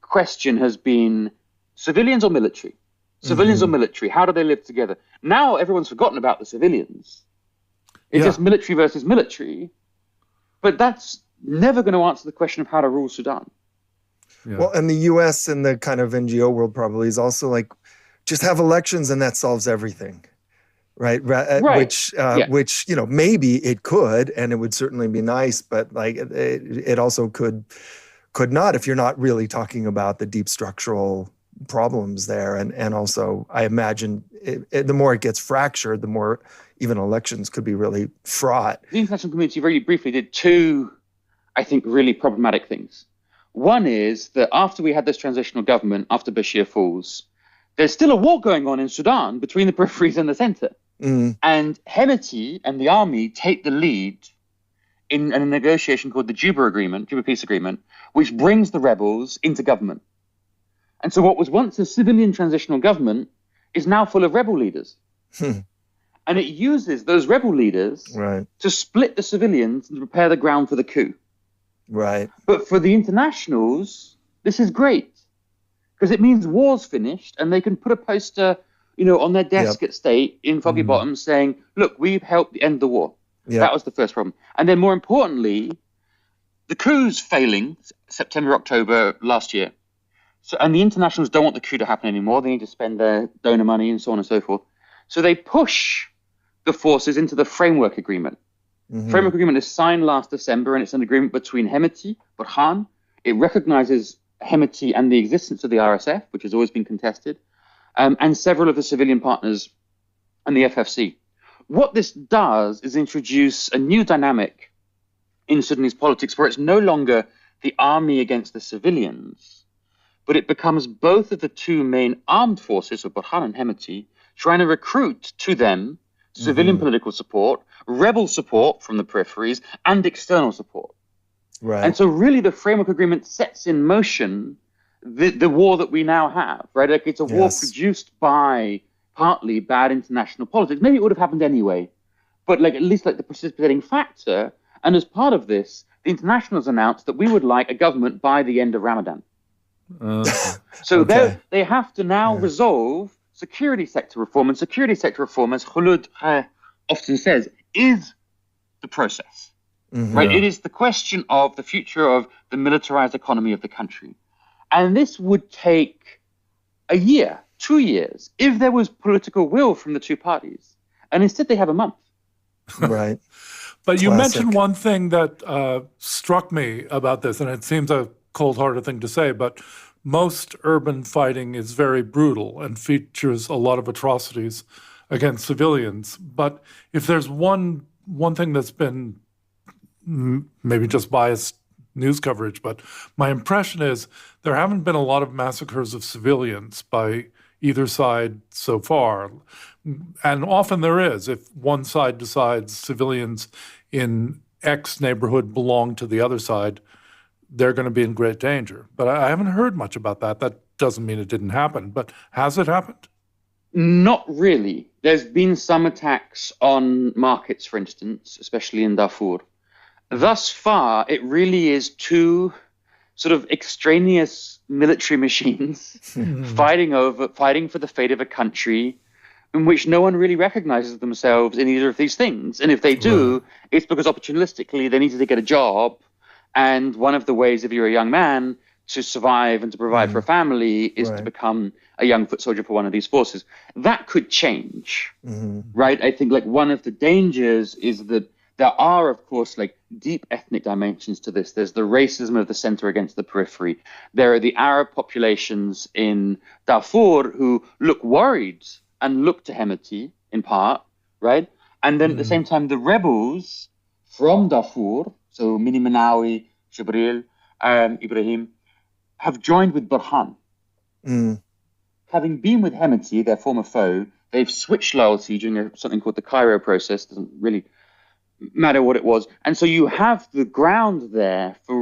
[SPEAKER 3] question has been civilians or military? Civilians or military? How do they live together? Now everyone's forgotten about the civilians. It's just military versus military. But that's never going to answer the question of how to rule Sudan.
[SPEAKER 1] Yeah. Well, and the U.S. and the kind of NGO world probably is also just have elections and that solves everything. Right. Which maybe it could, and it would certainly be nice, but it also could not, if you're not really talking about the deep structural problems there. And also, I imagine the more it gets fractured, the more even elections could be really fraught.
[SPEAKER 3] The international community very briefly did 2, I think, really problematic things. One is that after we had this transitional government, after Bashir falls, there's still a war going on in Sudan between the peripheries and the center. And Hemeti and the army take the lead in a negotiation called the Juba Peace Agreement, which brings the rebels into government. And so what was once a civilian transitional government is now full of rebel leaders. And it uses those rebel leaders to split the civilians and prepare the ground for the coup.
[SPEAKER 1] Right.
[SPEAKER 3] But for the internationals, this is great because it means war's finished and they can put a poster on their desk at state in Foggy Bottom saying, look, we've helped end the war. That was the first problem. And then more importantly, the coup's failing September, October last year. So, and the internationals don't want the coup to happen anymore. They need to spend their donor money and so on and so forth. So they push the forces into the framework agreement. Framework agreement is signed last December, and it's an agreement between Hemeti, Burhan. It recognizes Hemeti and the existence of the RSF, which has always been contested, and several of the civilian partners and the FFC. What this does is introduce a new dynamic in Sudanese politics where it's no longer the army against the civilians, but it becomes both of the 2 main armed forces of Burhan and Hemeti trying to recruit to them civilian political support, rebel support from the peripheries, and external support.
[SPEAKER 1] Right.
[SPEAKER 3] And so really the framework agreement sets in motion the war that we now have, right? It's a war produced by partly bad international politics. Maybe it would have happened anyway, but at least the precipitating factor. And as part of this, the internationals announced that we would like a government by the end of Ramadan. So they have to now resolve security sector reform, and security sector reform, as Khulud often says, is the process. Right? It is the question of the future of the militarized economy of the country. And this would take a year, 2 years, if there was political will from the two parties. And instead they have a month.
[SPEAKER 1] Right.
[SPEAKER 2] But you mentioned one thing that struck me about this, and it seems a cold-hearted thing to say, but most urban fighting is very brutal and features a lot of atrocities against civilians. But if there's one thing that's been maybe just biased news coverage, but my impression is there haven't been a lot of massacres of civilians by either side so far. And often there is. If one side decides civilians in X neighborhood belong to the other side, they're going to be in great danger. But I haven't heard much about that. That doesn't mean it didn't happen. But has it happened?
[SPEAKER 3] Not really. There's been some attacks on markets, for instance, especially in Darfur. Thus far, it really is two sort of extraneous military machines fighting for the fate of a country in which no one really recognizes themselves in either of these things. And if they do, it's because opportunistically they needed to get a job. And one of the ways, if you're a young man, to survive and to provide for a family is to become a young foot soldier for one of these forces. That could change, right? I think like one of the dangers is that there are, of course, like deep ethnic dimensions to this. There's the racism of the center against the periphery. There are the Arab populations in Darfur who look worried and look to Hemeti in part, right? And then at the same time, the rebels from Darfur, so Mini Manawi, Jibril, Ibrahim, have joined with Burhan. Having been with Hemeti, their former foe, they've switched loyalty during something called the Cairo process. Doesn't really matter what it was. And so you have the ground there for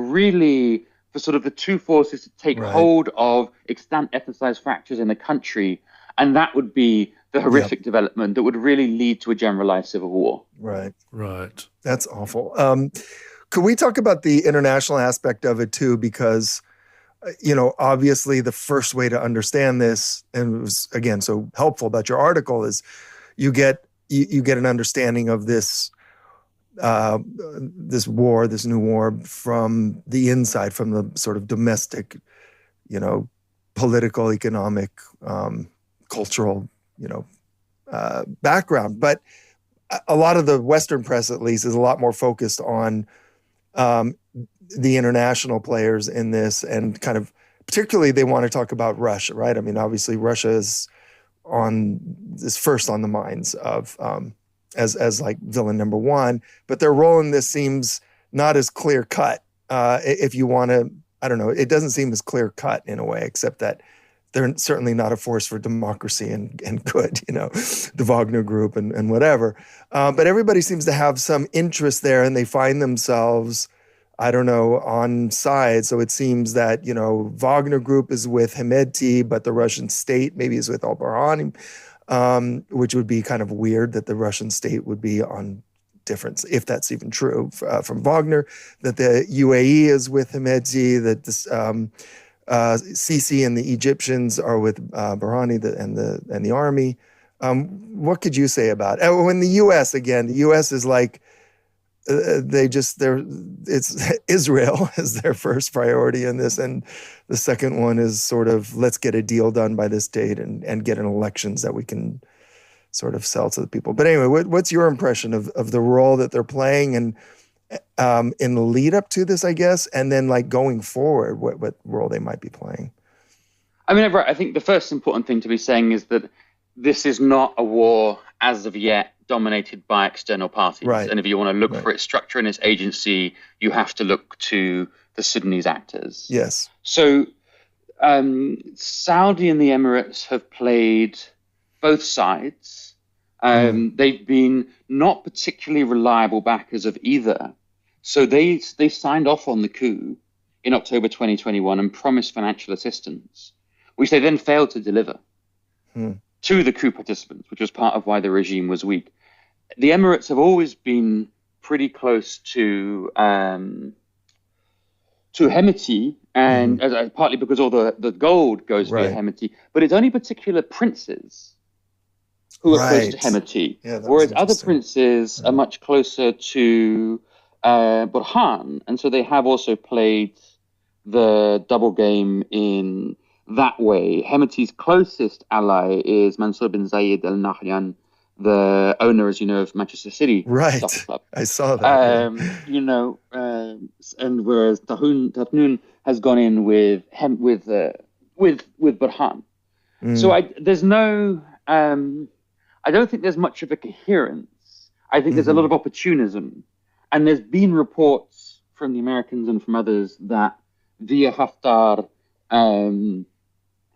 [SPEAKER 3] sort of the two forces to take hold of extant ethnicized fractures in the country. And that would be the horrific development that would really lead to a generalized civil war.
[SPEAKER 1] Right.
[SPEAKER 2] That's
[SPEAKER 1] awful. Could we talk about the international aspect of it too? Because, obviously the first way to understand this, and it was, again, so helpful about your article, is you get an understanding of this this new war from the inside, from the sort of domestic, political, economic, cultural, background. But a lot of the Western press, at least, is a lot more focused on the international players in this, and kind of particularly they want to talk about Russia, right? I mean, obviously Russia is first on the minds of as like villain number one, but their role in this seems not as clear cut. If you want to, I don't know, it doesn't seem as clear cut in a way, except that they're certainly not a force for democracy and good, the Wagner Group and whatever. But everybody seems to have some interest there, and they find themselves, I don't know, on sides. So it seems that, Wagner Group is with Hemeti, but the Russian state maybe is with al-Burhan, which would be kind of weird that the Russian state would be on difference, if that's even true, from Wagner, that the UAE is with Hemeti, that this Sisi and the Egyptians are with Burhani and the army. What could you say about it? Oh, in the U.S. again, the U.S. is like it's Israel is their first priority in this, and the second one is sort of let's get a deal done by this date and get an elections that we can sort of sell to the people. But anyway, what's your impression of the role that they're playing and in the lead up to this, I guess, and then like going forward, what role they might be playing?
[SPEAKER 3] I mean, I think the first important thing to be saying is that this is not a war as of yet dominated by external parties.
[SPEAKER 1] Right.
[SPEAKER 3] And if you want to look for its structure and its agency, you have to look to the Sudanese actors.
[SPEAKER 1] Yes.
[SPEAKER 3] So Saudi and the Emirates have played both sides. They've been not particularly reliable backers of either. So they signed off on the coup in October 2021 and promised financial assistance, which they then failed to deliver to the coup participants, which was part of why the regime was weak. The Emirates have always been pretty close to to Hemeti, and partly because all the gold goes via Hemeti, but it's only particular princes who are close to Hemeti, whereas other princes are much closer to Burhan, and so they have also played the double game in that way. Hemeti's closest ally is Mansour bin Zayed Al Nahyan, the owner, as you know, of Manchester City Soccer Club.
[SPEAKER 1] I saw that.
[SPEAKER 3] You know, and whereas Tahnoun has gone in with Burhan. So there's no. I don't think there's much of a coherence. I think there's a lot of opportunism, and there's been reports from the Americans and from others that via Haftar,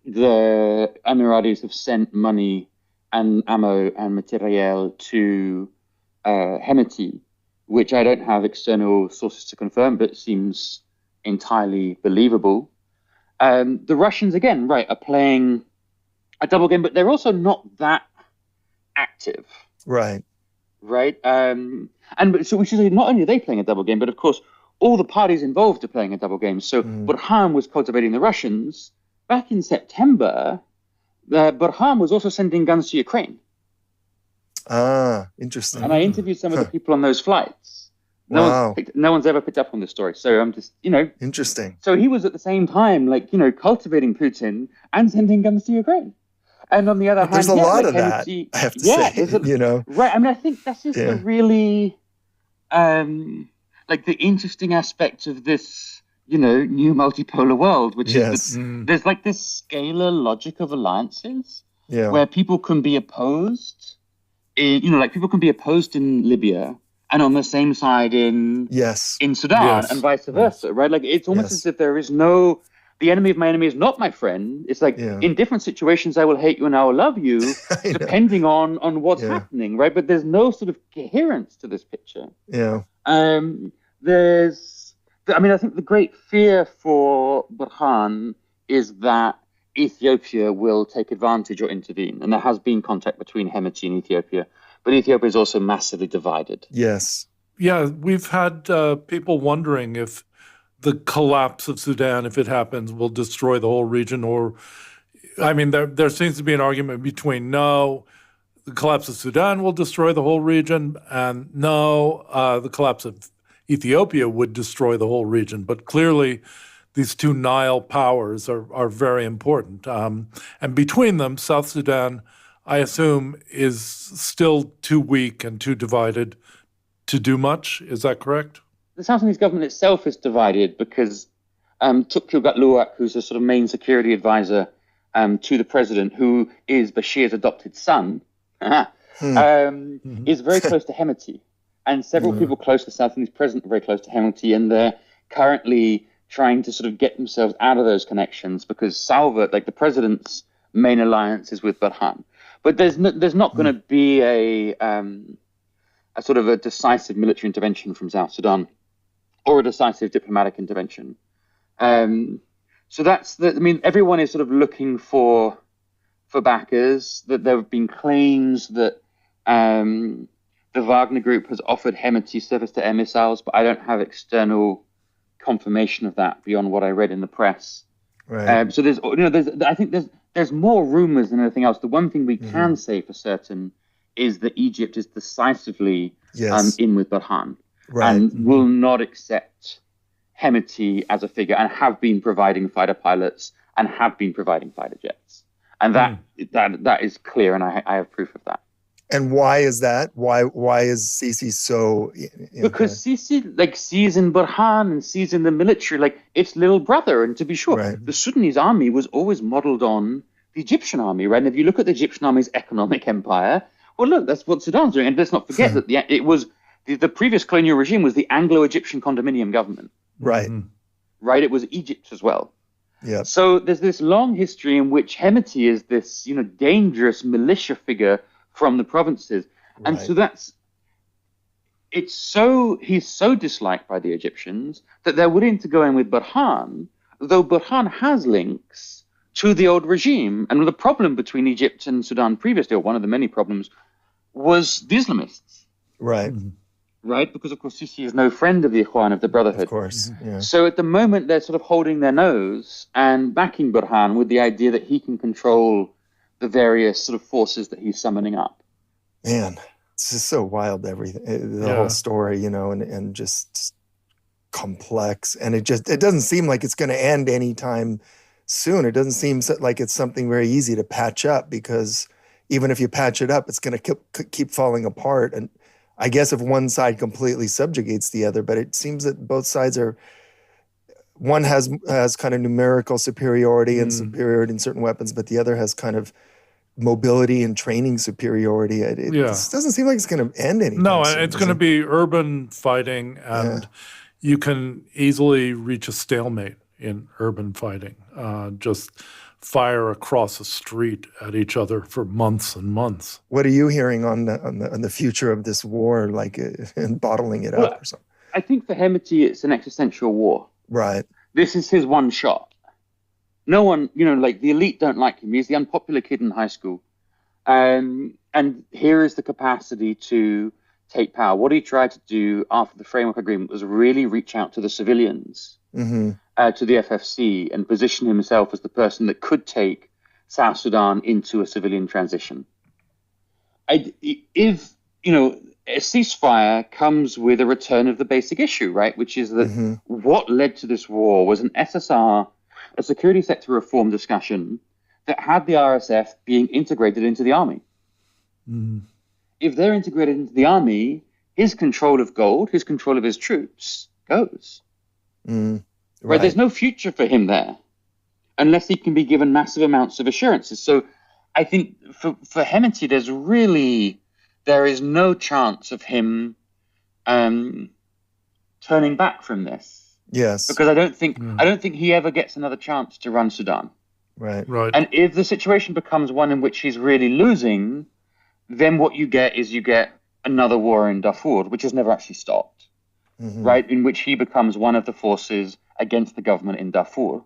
[SPEAKER 3] the Emiratis have sent money and ammo and materiel to Hemeti, which I don't have external sources to confirm, but seems entirely believable. The Russians, again, are playing a double game, but they're also not that active. Right. And so we should say not only are they playing a double game, but of course, all the parties involved are playing a double game. So Burhan was cultivating the Russians. Back in September, Burhan was also sending guns to Ukraine.
[SPEAKER 1] Interesting.
[SPEAKER 3] And I interviewed some of the people on those flights. No one's ever picked up on this story. So I'm just,
[SPEAKER 1] Interesting.
[SPEAKER 3] So he was at the same time, cultivating Putin and sending guns to Ukraine. And on the other hand,
[SPEAKER 1] there's a lot of that, I have to say,
[SPEAKER 3] Right. I mean, I think that's just the really, the interesting aspect of this, new multipolar world, which is that there's this scalar logic of alliances where people can be opposed. People can be opposed in Libya and on the same side in Sudan and vice versa, right? It's almost as if there is no. The enemy of my enemy is not my friend. It's in different situations, I will hate you and I will love you, depending on what's happening, right? But there's no sort of coherence to this picture.
[SPEAKER 1] Yeah.
[SPEAKER 3] I think the great fear for Burhan is that Ethiopia will take advantage or intervene. And there has been contact between Hemeti and Ethiopia. But Ethiopia is also massively divided.
[SPEAKER 1] Yes.
[SPEAKER 2] Yeah, we've had people wondering if the collapse of Sudan, if it happens, will destroy the whole region. There seems to be an argument between the collapse of Sudan will destroy the whole region, and the collapse of Ethiopia would destroy the whole region. But clearly, these two Nile powers are very important. And between them, South Sudan, I assume, is still too weak and too divided to do much. Is that correct?
[SPEAKER 3] The South Sudanese government itself is divided because Tukku Gatluak, who's the sort of main security advisor to the president, who is Bashir's adopted son, is very close to Hemeti. And several people close to the South Sudanese president are very close to Hemeti, and they're currently trying to sort of get themselves out of those connections because Salva, the president's main alliance is with Burhan. But there's not going to be a sort of a decisive military intervention from South Sudan or a decisive diplomatic intervention. So that's everyone is sort of looking for backers. That there have been claims that the Wagner Group has offered Hemeti surface-to-air missiles, but I don't have external confirmation of that beyond what I read in the press.
[SPEAKER 1] Right.
[SPEAKER 3] So there's more rumors than anything else. The one thing we can say for certain is that Egypt is decisively in with Burhan and will not accept Hemeti as a figure, and have been providing fighter pilots and have been providing fighter jets. And that is clear, and I have proof of that.
[SPEAKER 1] And why is that? Why is Sisi so?
[SPEAKER 3] Because Sisi sees in Burhan and sees in the military its little brother. And to be sure, the Sudanese army was always modeled on the Egyptian army, right? And if you look at the Egyptian army's economic empire, well, look, that's what Sudan's doing. And let's not forget that it was the previous colonial regime was the Anglo-Egyptian condominium government.
[SPEAKER 1] Right.
[SPEAKER 3] Right. It was Egypt as well.
[SPEAKER 1] Yeah.
[SPEAKER 3] So there's this long history in which Hemeti is this, dangerous militia figure from the provinces. And so he's so disliked by the Egyptians that they're willing to go in with Burhan, though Burhan has links to the old regime. And the problem between Egypt and Sudan previously, or one of the many problems, was the Islamists.
[SPEAKER 1] Right.
[SPEAKER 3] right? Because, of course, Sisi is no friend of the Ikhwan, of the Brotherhood.
[SPEAKER 1] Of course, yeah.
[SPEAKER 3] So at the moment, they're sort of holding their nose and backing Burhan with the idea that he can control the various sort of forces that he's summoning up.
[SPEAKER 1] Man, it's just so wild, everything, the whole story, and just complex. And it doesn't seem like it's going to end anytime soon. It doesn't seem like it's something very easy to patch up, because even if you patch it up, it's going to keep falling apart. And I guess if one side completely subjugates the other, but it seems that both sides one has kind of numerical superiority and superiority in certain weapons, but the other has kind of mobility and training superiority. It doesn't seem like it's going to end anytime
[SPEAKER 2] No,
[SPEAKER 1] soon,
[SPEAKER 2] it's going to be urban fighting, and you can easily reach a stalemate in urban fighting. Just fire across a street at each other for months and months.
[SPEAKER 1] What are you hearing on the future of this war, like and bottling it up or something?
[SPEAKER 3] I think for Hemeti, it's an existential war.
[SPEAKER 1] Right.
[SPEAKER 3] This is his one shot. No one, like the elite don't like him. He's the unpopular kid in high school. And here is the capacity to take power. What he tried to do after the framework agreement was really reach out to the civilians, to the FFC, and position himself as the person that could take South Sudan into a civilian transition. If a ceasefire comes with a return of the basic issue, right? Which is that what led to this war was an SSR, a security sector reform discussion that had the RSF being integrated into the army. If they're integrated into the army, his control of gold, his control of his troops goes. Right? There's no future for him there unless he can be given massive amounts of assurances. So I think for Hemeti, there is no chance of him turning back from this.
[SPEAKER 1] Yes.
[SPEAKER 3] Because I don't think he ever gets another chance to run Sudan.
[SPEAKER 1] Right.
[SPEAKER 3] And if the situation becomes one in which he's really losing, then what you get another war in Darfur, which has never actually stopped, right? In which he becomes one of the forces against the government in Darfur.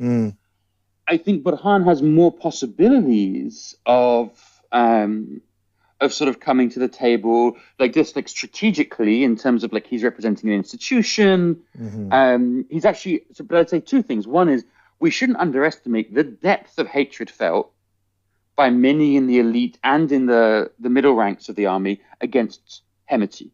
[SPEAKER 3] I think Burhan has more possibilities of sort of coming to the table like this, like strategically, in terms of like he's representing an institution. He's actually, but I'd say two things. One is we shouldn't underestimate the depth of hatred felt by many in the elite and in the middle ranks of the army against Hemeti.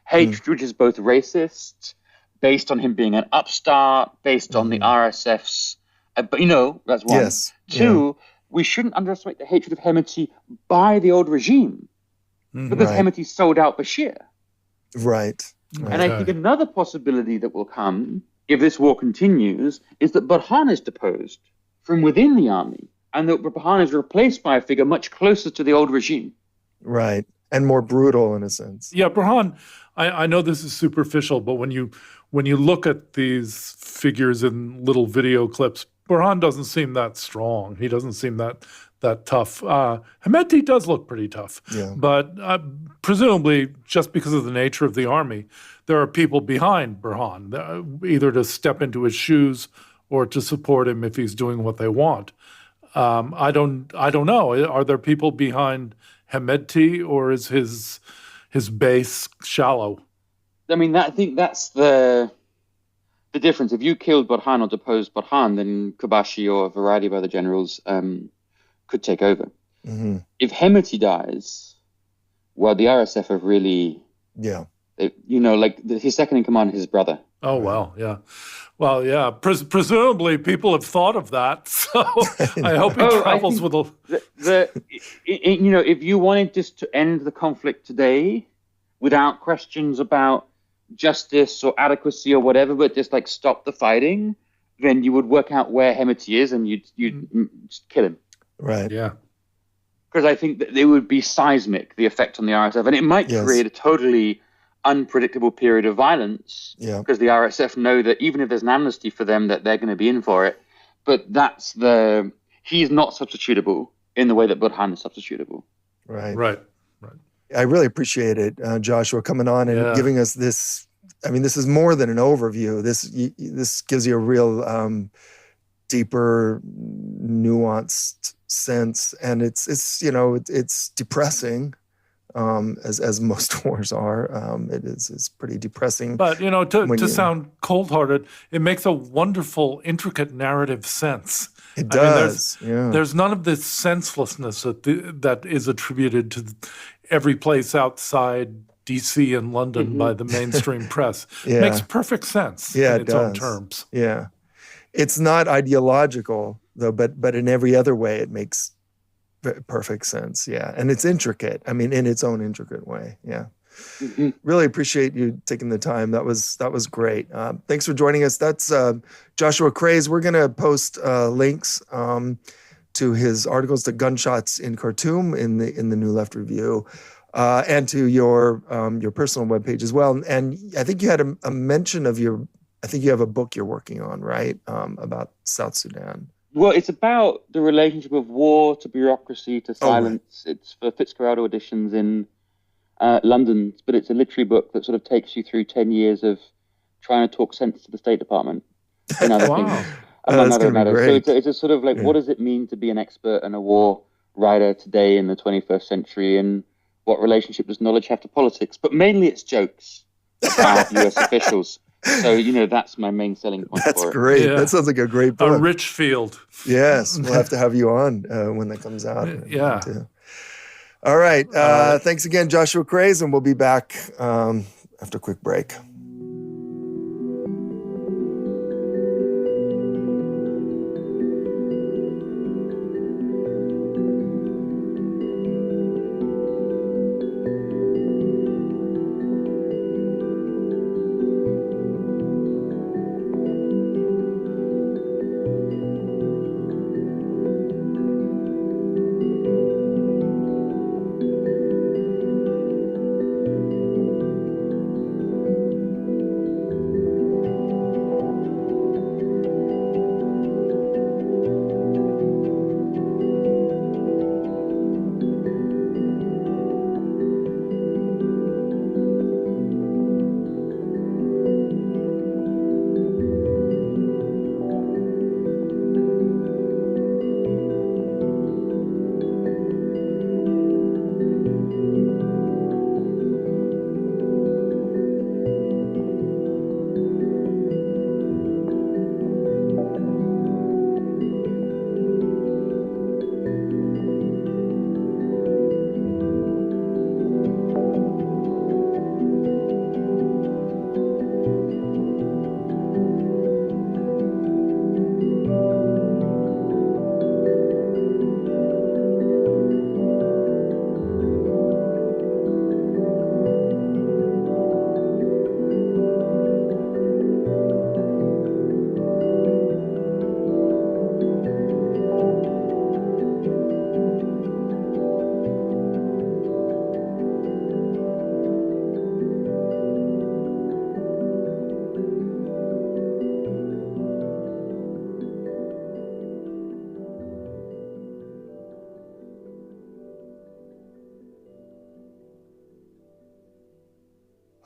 [SPEAKER 3] Hatred which is both racist, based on him being an upstart, based on the RSF's, but that's one.
[SPEAKER 1] Yes.
[SPEAKER 3] Two, we shouldn't underestimate the hatred of Hemeti by the old regime, because Hemeti sold out Bashir.
[SPEAKER 1] Right.
[SPEAKER 3] And I think another possibility that will come if this war continues is that Burhan is deposed from within the army, and that Burhan is replaced by a figure much closer to the old regime.
[SPEAKER 1] Right. And more brutal in a sense.
[SPEAKER 2] Yeah, Burhan, I know this is superficial, but when you look at these figures in little video clips, Burhan doesn't seem that strong. He doesn't seem that tough. Hemeti does look pretty tough.
[SPEAKER 1] Yeah.
[SPEAKER 2] But presumably, just because of the nature of the army, there are people behind Burhan, either to step into his shoes or to support him if he's doing what they want. I don't know. Are there people behind Hemeti, or is his base shallow?
[SPEAKER 3] I mean, I think that's the difference. If you killed Burhan or deposed Burhan, then Kubashi or a variety of other generals could take over. If Hemeti dies, well, the RSF have really, his second in command is his brother.
[SPEAKER 2] Oh, wow, yeah. Well, yeah, presumably people have thought of that, so I hope he travels with a...
[SPEAKER 3] if you wanted just to end the conflict today without questions about justice or adequacy or whatever, but just like stop the fighting, then you would work out where Hemeti is and you'd just kill him.
[SPEAKER 1] Right.
[SPEAKER 2] Yeah.
[SPEAKER 3] Because I think that it would be seismic, the effect on the RSF, and it might create a totally unpredictable period of violence, because the RSF know that even if there's an amnesty for them, that they're going to be in for it. But he's not substitutable in the way that Burhan is substitutable.
[SPEAKER 1] Right. I really appreciate it, Joshua, coming on and giving us this. I mean, this is more than an overview. This gives you a real deeper, nuanced sense, and it's depressing. as most wars are. It's pretty depressing.
[SPEAKER 2] But, to sound cold-hearted, it makes a wonderful, intricate narrative sense.
[SPEAKER 1] It does.
[SPEAKER 2] There's none of this senselessness that is attributed to every place outside D.C. and London by the mainstream press. It makes perfect sense in its own terms.
[SPEAKER 1] Yeah. It's not ideological, though, but in every other way, it makes perfect sense. Yeah. And it's intricate. I mean, in its own intricate way. Yeah. Mm-hmm. Really appreciate you taking the time. That was great. Thanks for joining us. That's Joshua Craze. We're going to post links to his articles, to Gunshots in Khartoum in the New Left Review, and to your personal webpage as well. And I think you had a mention of I think you have a book you're working on, right? About South Sudan.
[SPEAKER 3] Well, it's about the relationship of war to bureaucracy to silence. Right. It's for Fitzcarraldo editions in London, but it's a literary book that sort of takes you through 10 years of trying to talk sense to the State Department and other things, among other matters. So it's a sort of like, what does it mean to be an expert and a war writer today in the 21st century, and what relationship does knowledge have to politics? But mainly it's jokes about US officials. So, that's my main selling point.
[SPEAKER 1] That's great. Yeah. That sounds like a great book.
[SPEAKER 2] A rich field.
[SPEAKER 1] Yes. We'll have to have you on when that comes out.
[SPEAKER 2] Yeah.
[SPEAKER 1] All right. Thanks again, Joshua Craze, and we'll be back after a quick break.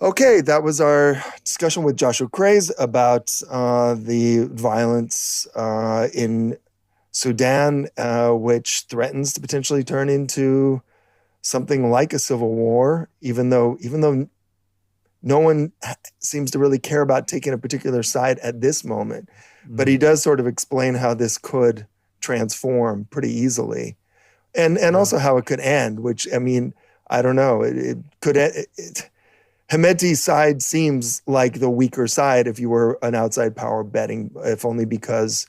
[SPEAKER 1] Okay, that was our discussion with Joshua Craze about the violence in Sudan, which threatens to potentially turn into something like a civil war, even though no one seems to really care about taking a particular side at this moment. Mm-hmm. But he does sort of explain how this could transform pretty easily, and also how it could end, which, I mean, I don't know. It could... Hemedti's side seems like the weaker side if you were an outside power betting, if only because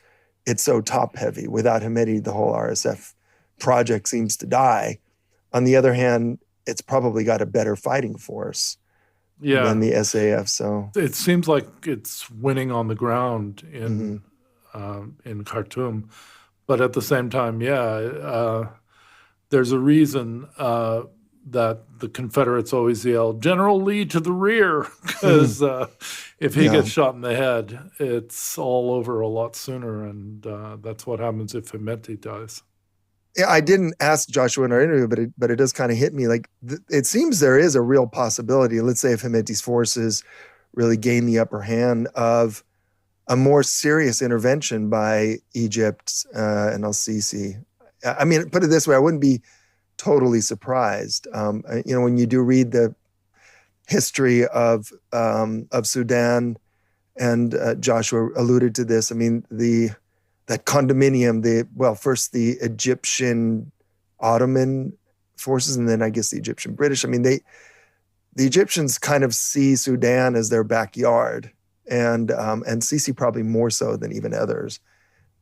[SPEAKER 1] it's so top heavy. Without Hemedti, the whole RSF project seems to die. On the other hand, it's probably got a better fighting force than the SAF. So
[SPEAKER 2] it seems like it's winning on the ground in Khartoum, but at the same time, there's a reason that the Confederates always yell, "General Lee to the rear," because if he gets shot in the head, it's all over a lot sooner, and that's what happens if Hemedti dies.
[SPEAKER 1] Yeah, I didn't ask Joshua in our interview, but it does kind of hit me. Like, it seems there is a real possibility, let's say if Hemedti's forces really gain the upper hand, of a more serious intervention by Egypt and al-Sisi. I mean, put it this way, I wouldn't be totally surprised. When you do read the history of Sudan, and Joshua alluded to this. I mean, that condominium, first the Egyptian Ottoman forces, and then I guess the Egyptian British. I mean, the Egyptians kind of see Sudan as their backyard, and Sisi probably more so than even others,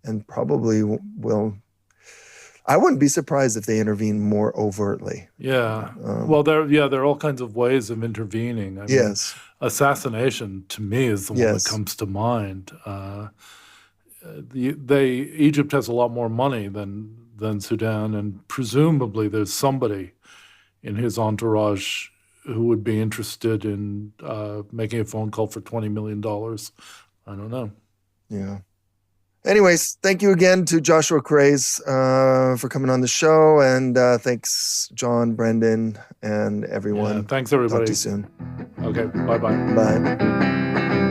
[SPEAKER 1] and probably will. I wouldn't be surprised if they intervene more overtly.
[SPEAKER 2] Yeah. There are all kinds of ways of intervening. I mean, assassination to me is the one that comes to mind. Egypt has a lot more money than Sudan, and presumably there's somebody in his entourage who would be interested in making a phone call for $20 million. I don't know.
[SPEAKER 1] Yeah. Anyways, thank you again to Joshua Craze for coming on the show, and thanks, John, Brendan, and everyone.
[SPEAKER 2] Yeah, thanks, everybody.
[SPEAKER 1] Talk to you soon.
[SPEAKER 2] Okay, bye-bye.
[SPEAKER 1] Bye.